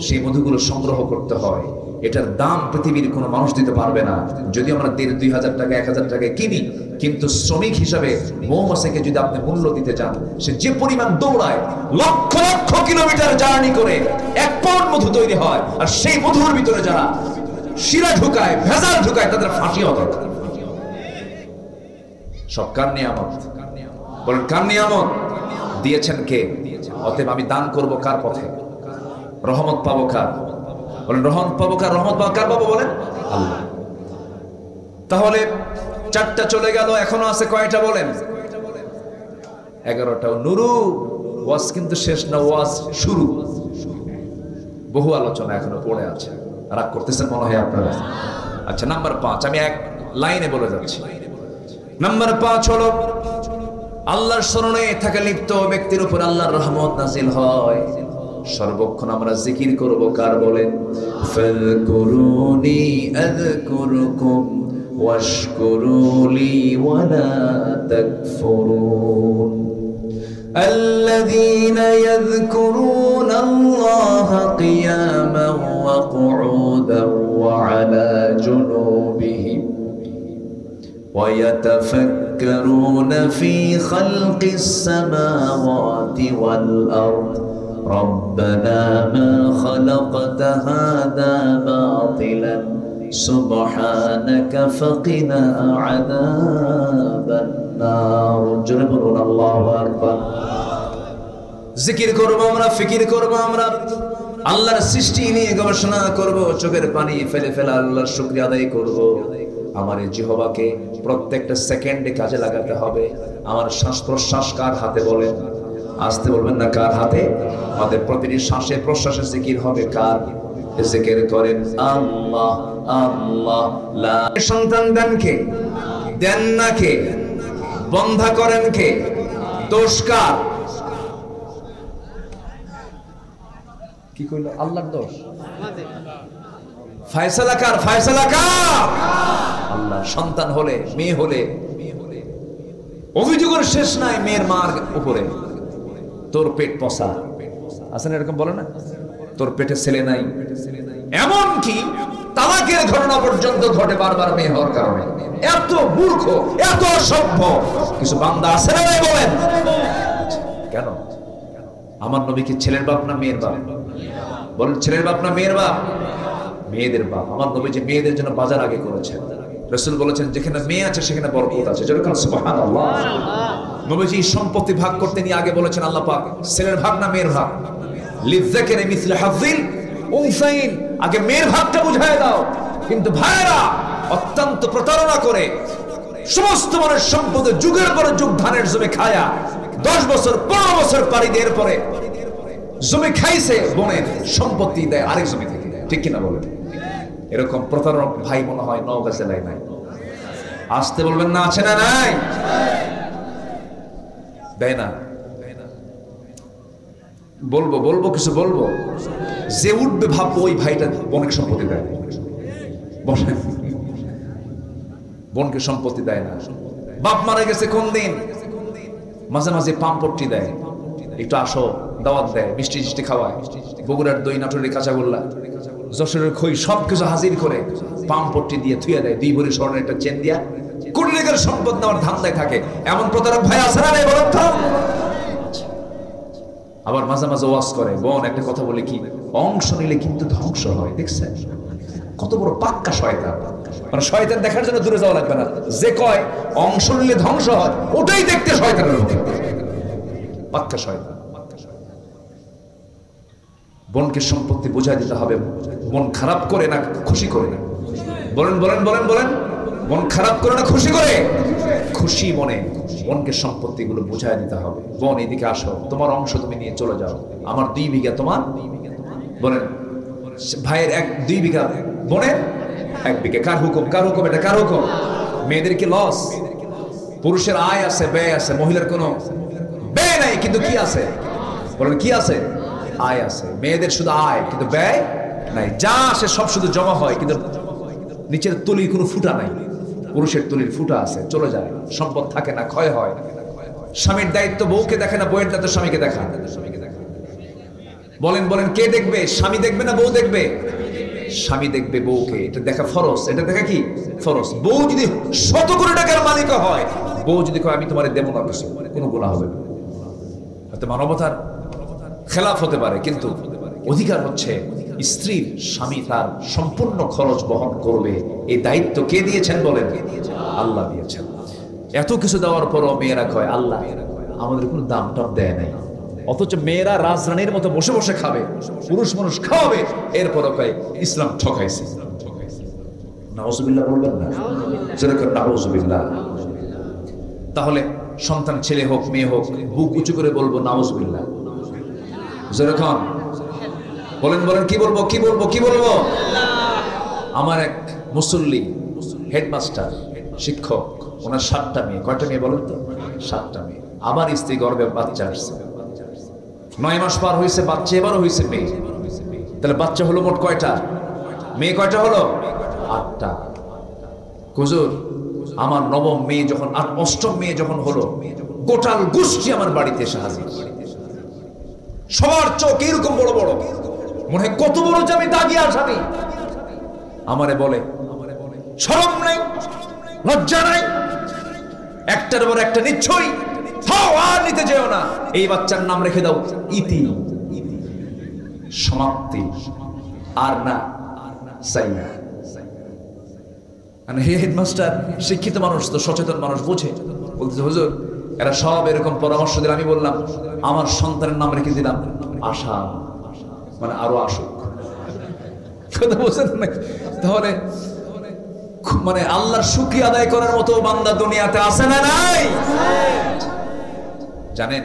সেই মধুগুলো সংগ্রহ করতে হয়। এটার দাম পৃথিবীর কোনো মানুষ দিতে পারবে না। যদি আমরা 1,500-2,000 টাকা 1,000 টাকায় কিনি, কিন্তু শ্রমিক হিসাবে মৌমাছিকে যদি আপনি মূল্য দিতে চান, সে যে পরিমাণ দৌড়ায়, লক্ষ লক্ষ কিলোমিটার জার্নি করে 1 পাউন্ড মধু তৈরি হয়। আর সেই মধুর ভিতরে যারা শিরা ঢুকায়, ভেজাল ঢুকায়, তাদের ফাঁসি হওয়া দরকার। সব কার নিয়ামত? বলেন কার নিয়ামত? দিয়েছেন কে? অতএব আমি দান করব কার পথে? রহমত পাবো কার? বলেন রহমত পাবো কার? রহমত পাবো কার পাবো? বলেন আল্লাহ। তাহলে 4টা চলে গেল, এখনো আছে কয়টা? বলেন 11টা। নুরু, ওয়াজ কিন্তু শেষ না, ওয়াজ শুরু। বহু আলোচনা এখনো পড়ে আছে। রাগ করতেছেন মনে হয় আপনারা? আচ্ছা, নাম্বার 5 আমি এক লাইনে বলে যাচ্ছি। নাম্বার 5 হলো আল্লাহর স্মরণে থাকা লিপ্ত ব্যক্তির উপর আল্লাহর রহমত নাজিল হয়। সর্বক্ষণ আমরা জিকির করব কার? বলেন ফাযকুরুনি আযকুরুকুম ওয়াশকুরুলি ওয়ালা তাকফুরুন। الذين يذكرون الله قياما وقعودا وعلى جنوبهم ويتفكرون في خلق السماوات والأرض ربنا ما خلقت هذا باطلا سبحانك فقنا عذاب النار. جربنا الله أكبر. জিকির করব আমরা, ফিকির করব আমরা, আল্লাহর সৃষ্টি নিয়ে গবেষণা করব, চোখের পানি ফেলে ফেলে আল্লাহর শুকরিয়া আদায় করব। আমার এই জিহ্বাকে প্রত্যেকটা সেকেন্ডে কাজে লাগাতে হবে। আমার শ্বাস প্রশ্বাস কার হাতে? বলেন আসতে বলবেন না, কার হাতে? আমাদের প্রতিটি শ্বাসে প্রশ্বাসে জিকির হবে কার? জিকির করেন আল্লাহ আল্লাহ। লা সন্তান দেন কে? দেন না কে? বন্ধা করেন কে? দোষ কার? কি কইল? আল্লাহর দোষ। ফয়সালা কার? ফয়সালা কার? আল্লাহ। সন্তান হলে, মেয়ে হলে অভিযোগের শেষ নাই মেয়ের মার উপরে। তোর পেট পচা, আছে না এরকম বলে না? তোর পেটে ছেলে নাই। এমন কি তালাকের ঘটনা পর্যন্ত ঘটে বারবার মেয়ে হওয়ার কারণে। এত মূর্খ, এত অসভ্য কিছু বান্দা আছে না? বলেন কেন? আমার নবী কি ছেলের বাপ না মেয়ের বাপ? বলেন ছেলের বাপ না মেয়ের বাপ? মেয়েদের বাপ। আমার নবী যে মেয়েদের জন্য বাজার আগে করেছেন। রাসূল বলেছেন যেখানে মেয়ে আছে সেখানে বরকত আছে। যেরকম সুবহানাল্লাহ। নবীজি সম্পত্তি ভাগ করতে নিয়ে আগে বলেছেন আল্লাহ পাক ছেলের ভাগ না মেয়ের ভাগ? লিযাকারি মিসলু হাযিল উনসাইন। আগে মেয়ের ভাগটা বুঝায় দাও। কিন্তু ভাইরা অত্যন্ত প্রতারণা করে সমস্ত মানুষ সম্পদের যুগের পর যুগ ধানের জমি খায়া 10 বছর 15 বছর পাড়ি দেওয়ার পরে জমি খাইছে, বোনের সম্পত্তি দেয় আরেক জমি থেকে। ঠিক কিনা বলেন? এরকম প্রতারণক ভাই মনে হয় নওগাঁ জেলায় নাই। আসতে বলবেন না, আছে না নাই? দেয় না। বলবো বলবো কিছু বলবো। যে উঠবে ভাববো ওই ভাইটা বোনকে সম্পত্তি দেয়। বলেন বোনকে সম্পত্তি দেয় না। বাপ মারা গেছে কোন দিন? মাঝে মাঝে পাম্পট্টি দেয়, একটু আসো, দাওয়াত দেয়, মিষ্টি টিষ্টি খাওয়ায়, বগুড়ার দই, নাটোরের কাঁচাগোল্লা, যশোরের খই সবকিছু হাজির করে পাম্পট্টি দিয়ে থুয়ে দেয়, 2 ভরি স্বর্ণের একটা চেন দিয়া কোটি টাকার সম্পদ নেওয়ার ধান্দায় থাকে। এমন প্রতারক ভাই আছে না, বলেন তো? আবার মাঝে মাঝে ওয়াজ করে, বোন একটা কথা বলে কি, অংশ নিলে কিন্তু ধ্বংস হয়। দেখছেন কত বড় পাক্কা শয়তান। মানে শয়তান দেখার জন্য দূরে যাওয়া লাগবে না, যে কয় অংশ নিলে ধ্বংস হয় ওটাই দেখতে শয়তানের মতো, পাক্কা শয়তান। বোনকে সম্পত্তি বুঝাই দিতে হবে, মন খারাপ করে না খুশি করে না। বলেন বলেন বলেন বলেন, মন খারাপ করে না খুশি করে? খুশি মনে বোনকে সম্পত্তিগুলো বুঝাই দিতে হবে। বোন এদিকে আসো, তোমার অংশ তুমি নিয়ে চলে যাও, আমার 2 বিঘা তোমার। বলেন ভাইয়ের 2 বিঘা, বোনের 1 বিঘা। কার হুকুম? কার হুকুম? এটা কার হুকুম? মেয়েদের কি লস? পুরুষের আয় আছে, ব্যয় আছে, মহিলার কোনো ব্যয় নাই, কিন্তু কি আছে? বলেন কি আছে? আয় আছে। মেয়েদের শুধু আয় কিন্তু ব্যয় নাই, যা আসে সব শুধু জমা হয়, কিন্তু নিচের তলির কোনো ফুটা নাই। পুরুষের তলির ফুটা আছে, চলে যায়, সম্পদ থাকে না, ক্ষয় হয়। স্বামীর দায়িত্ব বউকে দেখে না, বউয়ের দায়িত্ব স্বামীকে দেখা। বলেন বলেন কে দেখবে? স্বামী দেখবে না বউ দেখবে? স্বামী দেখবে বউকে, এটা দেখা ফরজ। এটা দেখা কি ফরজ। বউ যদি 100 কোটি টাকার মালিক হয়, বউ যদি কয় আমি তোমারে দেব না, কিছু কোনো গুনাহ হবে না। হয়তো মানবতার খেলাফ হতে পারে, কিন্তু অধিকার হচ্ছে স্ত্রীর। স্বামী তার সম্পূর্ণ খরচ বহন করবে, এই দায়িত্ব কে দিয়েছেন বলেন? আল্লাহ দিয়েছেন। এত কিছু দেওয়ার পরও মেয়েরা কয় আল্লাহ আমাদের কোনো দাম টাম দেয় নাই, অথচ মেয়েরা রাজরানীর মতো বসে বসে খাবে, পুরুষ মানুষ খাওয়াবে, এরপরও কয় ইসলাম ঠকাইছে। নাউজুবিল্লাহ বলবেন না? যেরকম নাউজুবিল্লাহ। তাহলে সন্তান ছেলে হোক মেয়ে হোক, বুক উঁচু করে বলবো নাউজুবিল্লাহ। যেরকম বলেন বলেন কি বলবো? কি বলবো? কি বলবো? আমার এক মুসল্লি হেডমাস্টার, শিক্ষক, ওনার 7টা মেয়ে। কয়টা মেয়ে বলেন তো? 7টা মেয়ে। আমার স্ত্রী গর্ভে বাচ্চা আসছে, 9 মাস পার হয়েছে, বাচ্চা এবারও হয়েছে মেয়ে। তাহলে বাচ্চা হলো মোট কয়টা? মেয়ে কয়টা হলো? 8টা। হুজুর আমার 9ম মেয়ে যখন, 8ম মেয়ে যখন হলো, গোটাল গোষ্ঠী আমার বাড়িতে এসে হাজির। সবার চোখ এরকম বড় বড়, মনে হয় কত বড় যে আমি দাগি আসামি। আমারে বলে শরম নাই, লজ্জা নাই, একটার পর একটা নিশ্চয়ই আর নিতে যেও না, এই বাচ্চার নাম রেখে দাও ইতি, সমাপ্তি, আর না চাই না। হেডমাস্টার শিক্ষিত মানুষ তো, সচেতন মানুষ, বুঝে। বলতেছে হুজুর এরা সব এরকম পরামর্শ দিল, আমি বললাম আমার সন্তানের নাম রেখে দিলাম আশা, মানে আরো আসুক। কথা বলছেন না? তাহলে মানে আল্লাহর শুকরিয়া আদায় করার মতো বান্দা দুনিয়াতে আছে না নাই? জানেন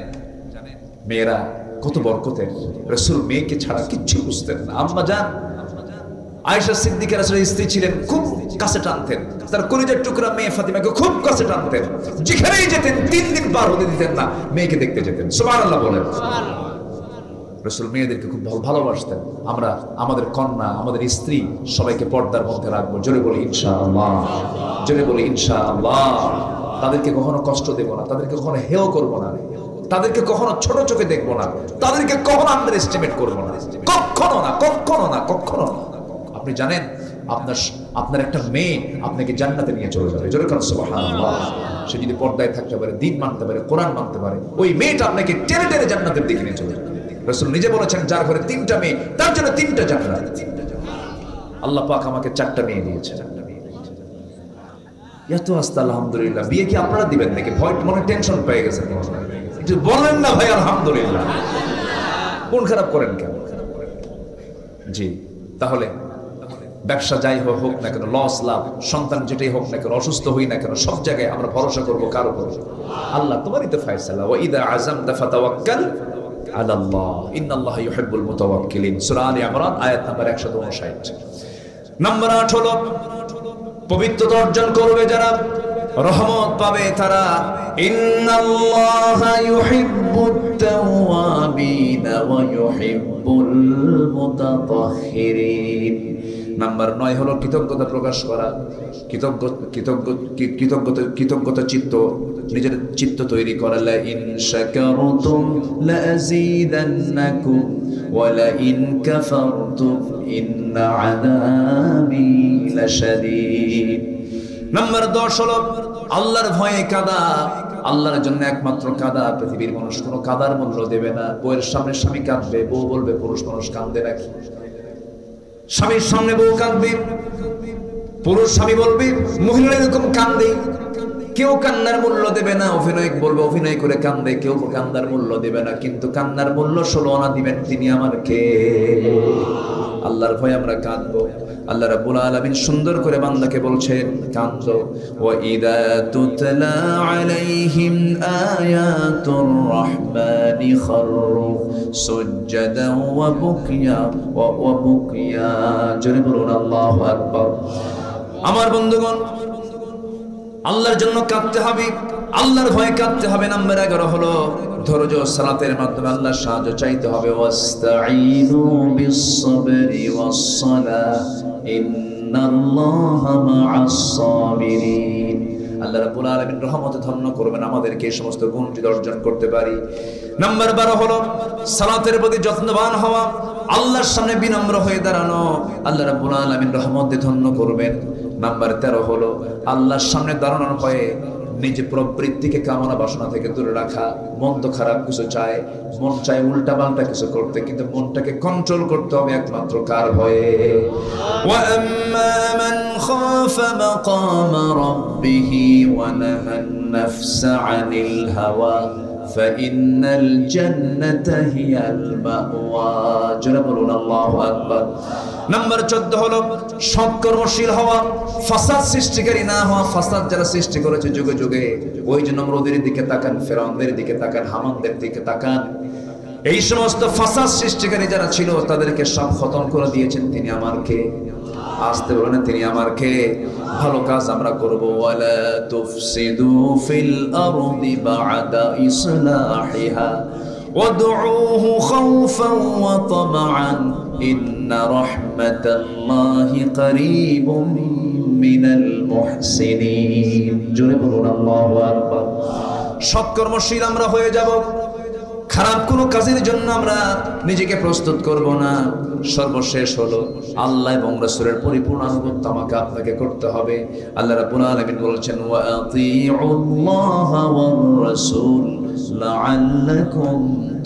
মেয়েরা কত বরকতের। রাসূল মেয়েকে ছাড়া কিচ্ছু বুঝতেন না। আম্মা জান আয়েশা সিদ্দিকা রাসূলের স্ত্রী ছিলেন, খুব কাছে টানতেন। তার কলিজার টুকরা মেয়ে ফাতিমাকে খুব কাছে টানতেন। যেখানেই যেতেন 3 দিন পার হতে দিতেন না, মেয়েকে দেখতে যেতেন। সুবহানাল্লাহ বলেন। রাসূল মেয়েদেরকে খুব ভালোবাসতেন। আমরা আমাদের কন্যা, আমাদের স্ত্রী সবাইকে পর্দার মধ্যে রাখবো। জোরে বলি ইনশাআল্লাহ, জোরে বলি ইনশাআল্লাহ। তাদেরকে কখনো কষ্ট দেব না, তাদেরকে কখনো হেয় করব না, তাদেরকে কখনো ছোট চোখে দেখবো না, তাদেরকে কখনো আন্ডার এস্টিমেট করবো না, কখনো না, কখনো না, কখনো না। আপনি জানেন আপনার একটা মেয়ে আপনাকে জান্নাতে নিয়ে চলে যাবে। জোরে বলেন সুবহানাল্লাহ। সে যদি পর্দায় থাকতে পারে, দ্বীন মানতে পারে, কোরআন মানতে পারে, ওই মেয়েটা আপনাকে টেনে টেনে জান্নাতের দিকে নিয়ে চলে যাবে। রাসূল নিজে বলেছেন যার ঘরে 3টা মেয়ে তার জন্য 3টা জান্নাত। আল্লাহ পাক আমাকে 4টা মেয়ে দিয়েছেন। এত আস্তে আলহামদুলিল্লাহ। বিয়ে কি আপনারা দিবেন নাকি? ভয় মনে টেনশন পেয়ে গেছেন, একটু বলেন না ভাই আলহামদুলিল্লাহ। কোন খারাপ করেন কেন? জি, তাহলে ব্যবসা যাই হোক না কেন, লস লাভ, সন্তান যেটাই হোক না কেন, অসুস্থ হই না কেন, সব জায়গায় আমরা ভরসা করবো কার উপর? আল্লাহ। তোমারই তো ফয়সালা। ওয়া ইযা আযামতা ফাতাওয়াক্কাল আলাল্লাহ, ইন্নাল্লাহা ইউহিব্বুল মুতাওয়াক্কিলিন। সূরা আলে ইমরান আয়াত নাম্বার 159। নাম্বার 8 হলো পবিত্রতা অর্জন করবে যারা, রহমত পাবে তারা। ইন্নাল্লাহা ইউহিব্বুত তাওয়াবিন ওয়া ইউহিব্বুল মুতাতাহহিরিন। নাম্বার 9 হলো কৃতজ্ঞতা প্রকাশ করা, কৃতজ্ঞতা চিত্ত, নিজের চিত্ত তৈরি করা। লা ইন শাকারতুম লা আযীদান্নাকুম ওয়া লা ইন কাফারতুম ইন্না আযাবি লাশাদীদ। নাম্বার 10 হলো আল্লাহর ভয়ে কাঁদা। আল্লাহর জন্য একমাত্র কাঁদা। পৃথিবীর মানুষ কোনো কাঁদার মূল্য দেবে না। বউয়ের সামনে স্বামী কাঁদবে, বউ বলবে পুরুষ মানুষ কাঁদে নাকি। স্বামীর সামনে বউ কাঁদবে, পুরুষ স্বামী বলবে মহিলা এরকম কাঁদে। কেউ কান্নার মূল্য দেবে না। অভিনয় বলবে অভিনয় করে কান্দে, কেউ কান্নার মূল্য দেবে না। কিন্তু কান্নার মূল্য 16 আনা দিবেন তিনি আমার কে? আল্লাহর ভয়ে আমরা কাঁদবো। আল্লাহ রাব্বুল আলামিন সুন্দর করে বান্দাকে বলছেন কাঁদো। ওয়া ইযা তুতলা আলাইহিম আয়াতুর রাহমানি খাররু সুজদান ওয়া বুকিয়া ওয়া বুকিয়া। জোরে বলুন আল্লাহু আকবার। আমার বন্ধুগণ, আল্লাহর জন্য কাঁদতে হবে, আল্লাহর ভয়ে কাঁদতে হবে। নাম্বার 11 হলো ধৈর্য। সালাতের মাধ্যমে আল্লাহর সাহায্য চাইতে হবে। ওয়াস্তাঈনু বিস-সাবরি ওয়াস-সালাহ ইন্নাল্লাহা মা'আস সাবিরিন। আল্লাহ রাব্বুল আলামিন রহমতে ধন্য করবেন আমাদেরকে এই সমস্ত গুণ যদি অর্জন করতে পারি। নাম্বার 12 হলো সালাতের প্রতি যত্নবান হওয়া, আল্লাহর সামনে বিনম্র হয়ে দাঁড়ানো। আল্লাহ রাব্বুল আলামিন রহমতে ধন্য করবেন। নাম্বার 13 হলো আল্লাহর সামনে দাঁড়ানোর পরে নিজে প্রবৃত্তিকে কামনা বাসনা থেকে দূরে রাখা। মন তো খারাপ কিছু চায়, মন চায় উল্টা পাল্টা কিছু করতে, কিন্তু মনটাকে কন্ট্রোল করতে হবে একমাত্র কার ভয়ে? ওয়া আম্মা মান খাফা মাকামা রাব্বিহি ওয়া নাহান নাফসা আনিল হাওয়া ফাইন্নাল জান্নাতা হিয়াল মাওয়া। জোরে বলুন আল্লাহু আকবার। নাম্বার 14 হলো সৎকর্মশীল হওয়া, ফাসাদ সৃষ্টিকারী না হওয়া। ফাসাদ যারা সৃষ্টি করেছে যুগে যুগে, ওই যে নমরুদের দিকে তাকান, ফেরাউনদের দিকে তাকান, হামানদের দিকে তাকান। এই সমস্ত ফাসাদ সৃষ্টিকারী যারা ছিল তাদেরকে সব খতম করে দিয়েছেন তিনি আমার কে? আসতে বলেন তিনি আমার কে? ভালো কাজ আমরা করব। ওয়ালা তুফসিদু ফিল আরদি বা'দা ইসলাহিহা ওয়াদউহু খাওফান ওয়া তামআন ইন্না রাহমাতাল্লাহি করিবুম মিনাল মুহসিনিন। জোরে বলুন আল্লাহু আকবার। সৎকর্মশীল আমরা হয়ে যাব, খারাপ কোনো কাজের জন্য আমরা নিজেকে প্রস্তুত করব না। সর্বশেষ হলো আল্লাহ এবং রাসূলের পরিপূর্ণ আনুগত্য আমাকে আপনাকে করতে হবে। আল্লাহ রাব্বুল আলামিন বলেছেন ওয়া আতিউল্লাহা ওয়ার রাসূল লাআল্লাকুম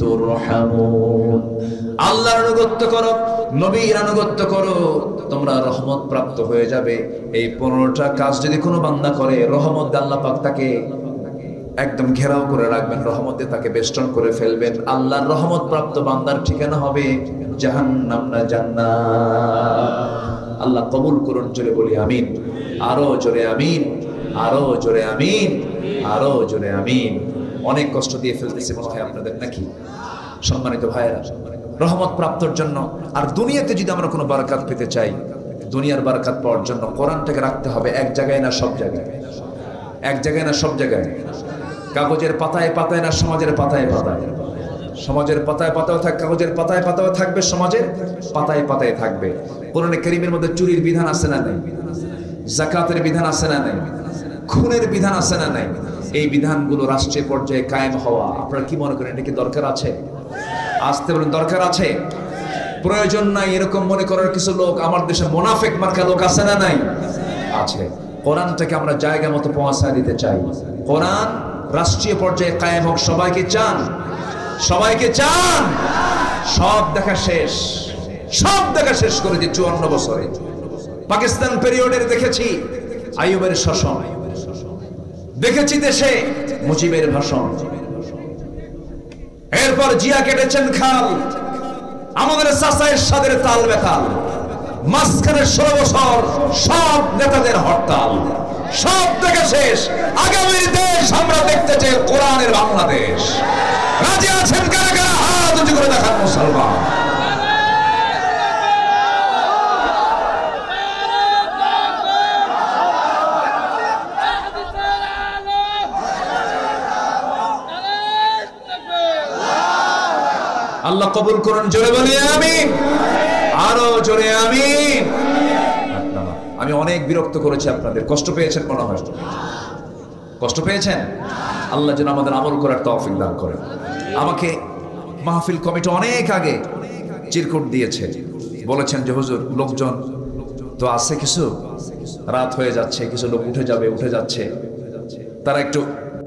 তুরহামুন। আল্লাহর আনুগত্য করো, নবীর আনুগত্য করো, তোমরা রহমত প্রাপ্ত হয়ে যাবে। এই 15টা কাজ যদি কোনো বান্দা করে, রহমত আল্লাহ পাক তাকে একদম ঘেরাও করে রাখবেন, রহমতে তাকে বেষ্টন করে ফেলবেন। আল্লাহর রহমত প্রাপ্ত বান্দার ঠিকানা হবে জাহান্নাম না জান্নাত। আল্লাহ কবুল করুন। জোরে বলি আমিন। আরো জোরে আমিন, আরো জোরে আমিন, আরো জোরে আমিন। অনেক কষ্ট দিয়ে ফেলতেছি মনে হয় আপনাদের নাকি? সম্মানিত ভাইয়েরা, রহমত প্রাপ্তর জন্য আর দুনিয়াতে যদি আমরা কোনো বারাকাত পেতে চাই, দুনিয়ার বারাকাত পাওয়ার জন্য কোরআনটাকে রাখতে হবে এক জায়গায় না সব জায়গায়। এক জায়গায় না সব জায়গায়। কাগজের পাতায় পাতায় না সমাজের পাতায় পাতায়। সমাজের পাতায় পাতাও থাকবে, কাগজের পাতায় পাতাও থাকবে, সমাজের পাতায় পাতায় থাকবে। কোরআনে কারীমের মধ্যে চুরির বিধান আছে না নাই? যাকাতের বিধান আছে না নাই? খুনের বিধান আছে না নাই? এই বিধানগুলো রাষ্ট্রীয় পর্যায়ে কায়েম হওয়া, আপনারা কি মনে করেন এটা কি দরকার আছে? আসতে বলেন দরকার আছে? প্রয়োজন নাই এরকম মনে করার কিছু লোক আমার দেশে মুনাফিক মার্কা লোক আছে না নাই? আছে। কোরআনটাকে আমরা জায়গা মতো পৌঁছায় দিতে চাই। কোরআন রাষ্ট্রীয় পর্যায়ে কায়েম হোক। সবাইকে চান? সবাইকে চান? সব দেখা শেষ, সব দেখা শেষ করেছি 54 বছরে। পাকিস্তান পিরিয়ডের দেখেছি আইয়ুবের শাসন, দেখেছি দেশে মুজিবের ভাষণ, এরপর জিয়া কেটেছেন খাল, আমাদের চাচা এরশাদের তাল বেতাল, মাঝখানে 16 বছর সব নেতাদের হরতাল। সব থেকে শেষ। আগামীর দেশ আমরা দেখতে চাই কোরআনের বাংলাদেশ। রাজি আছেন কারা কারা? হাত উঁচু করে দেখান মুসলমান। আল্লাহ কবুল করুন। জোরে বলি আমিন, আরো জোরে আমিন। আমি অনেক বিরক্ত করেছি আপনাদের, কষ্ট পেয়েছেন মনে হয়, কষ্ট পেয়েছেন। আল্লাহ যেন আমাদের আমল করার তৌফিক দান করেন। আমাকে মাহফিল কমিটি অনেক আগে চিরকুট দিয়েছে, বলেছেন যে হুজুর লোকজন তো আছে, কিছু রাত হয়ে যাচ্ছে, কিছু লোক উঠে যাবে, উঠে যাচ্ছে, তারা একটু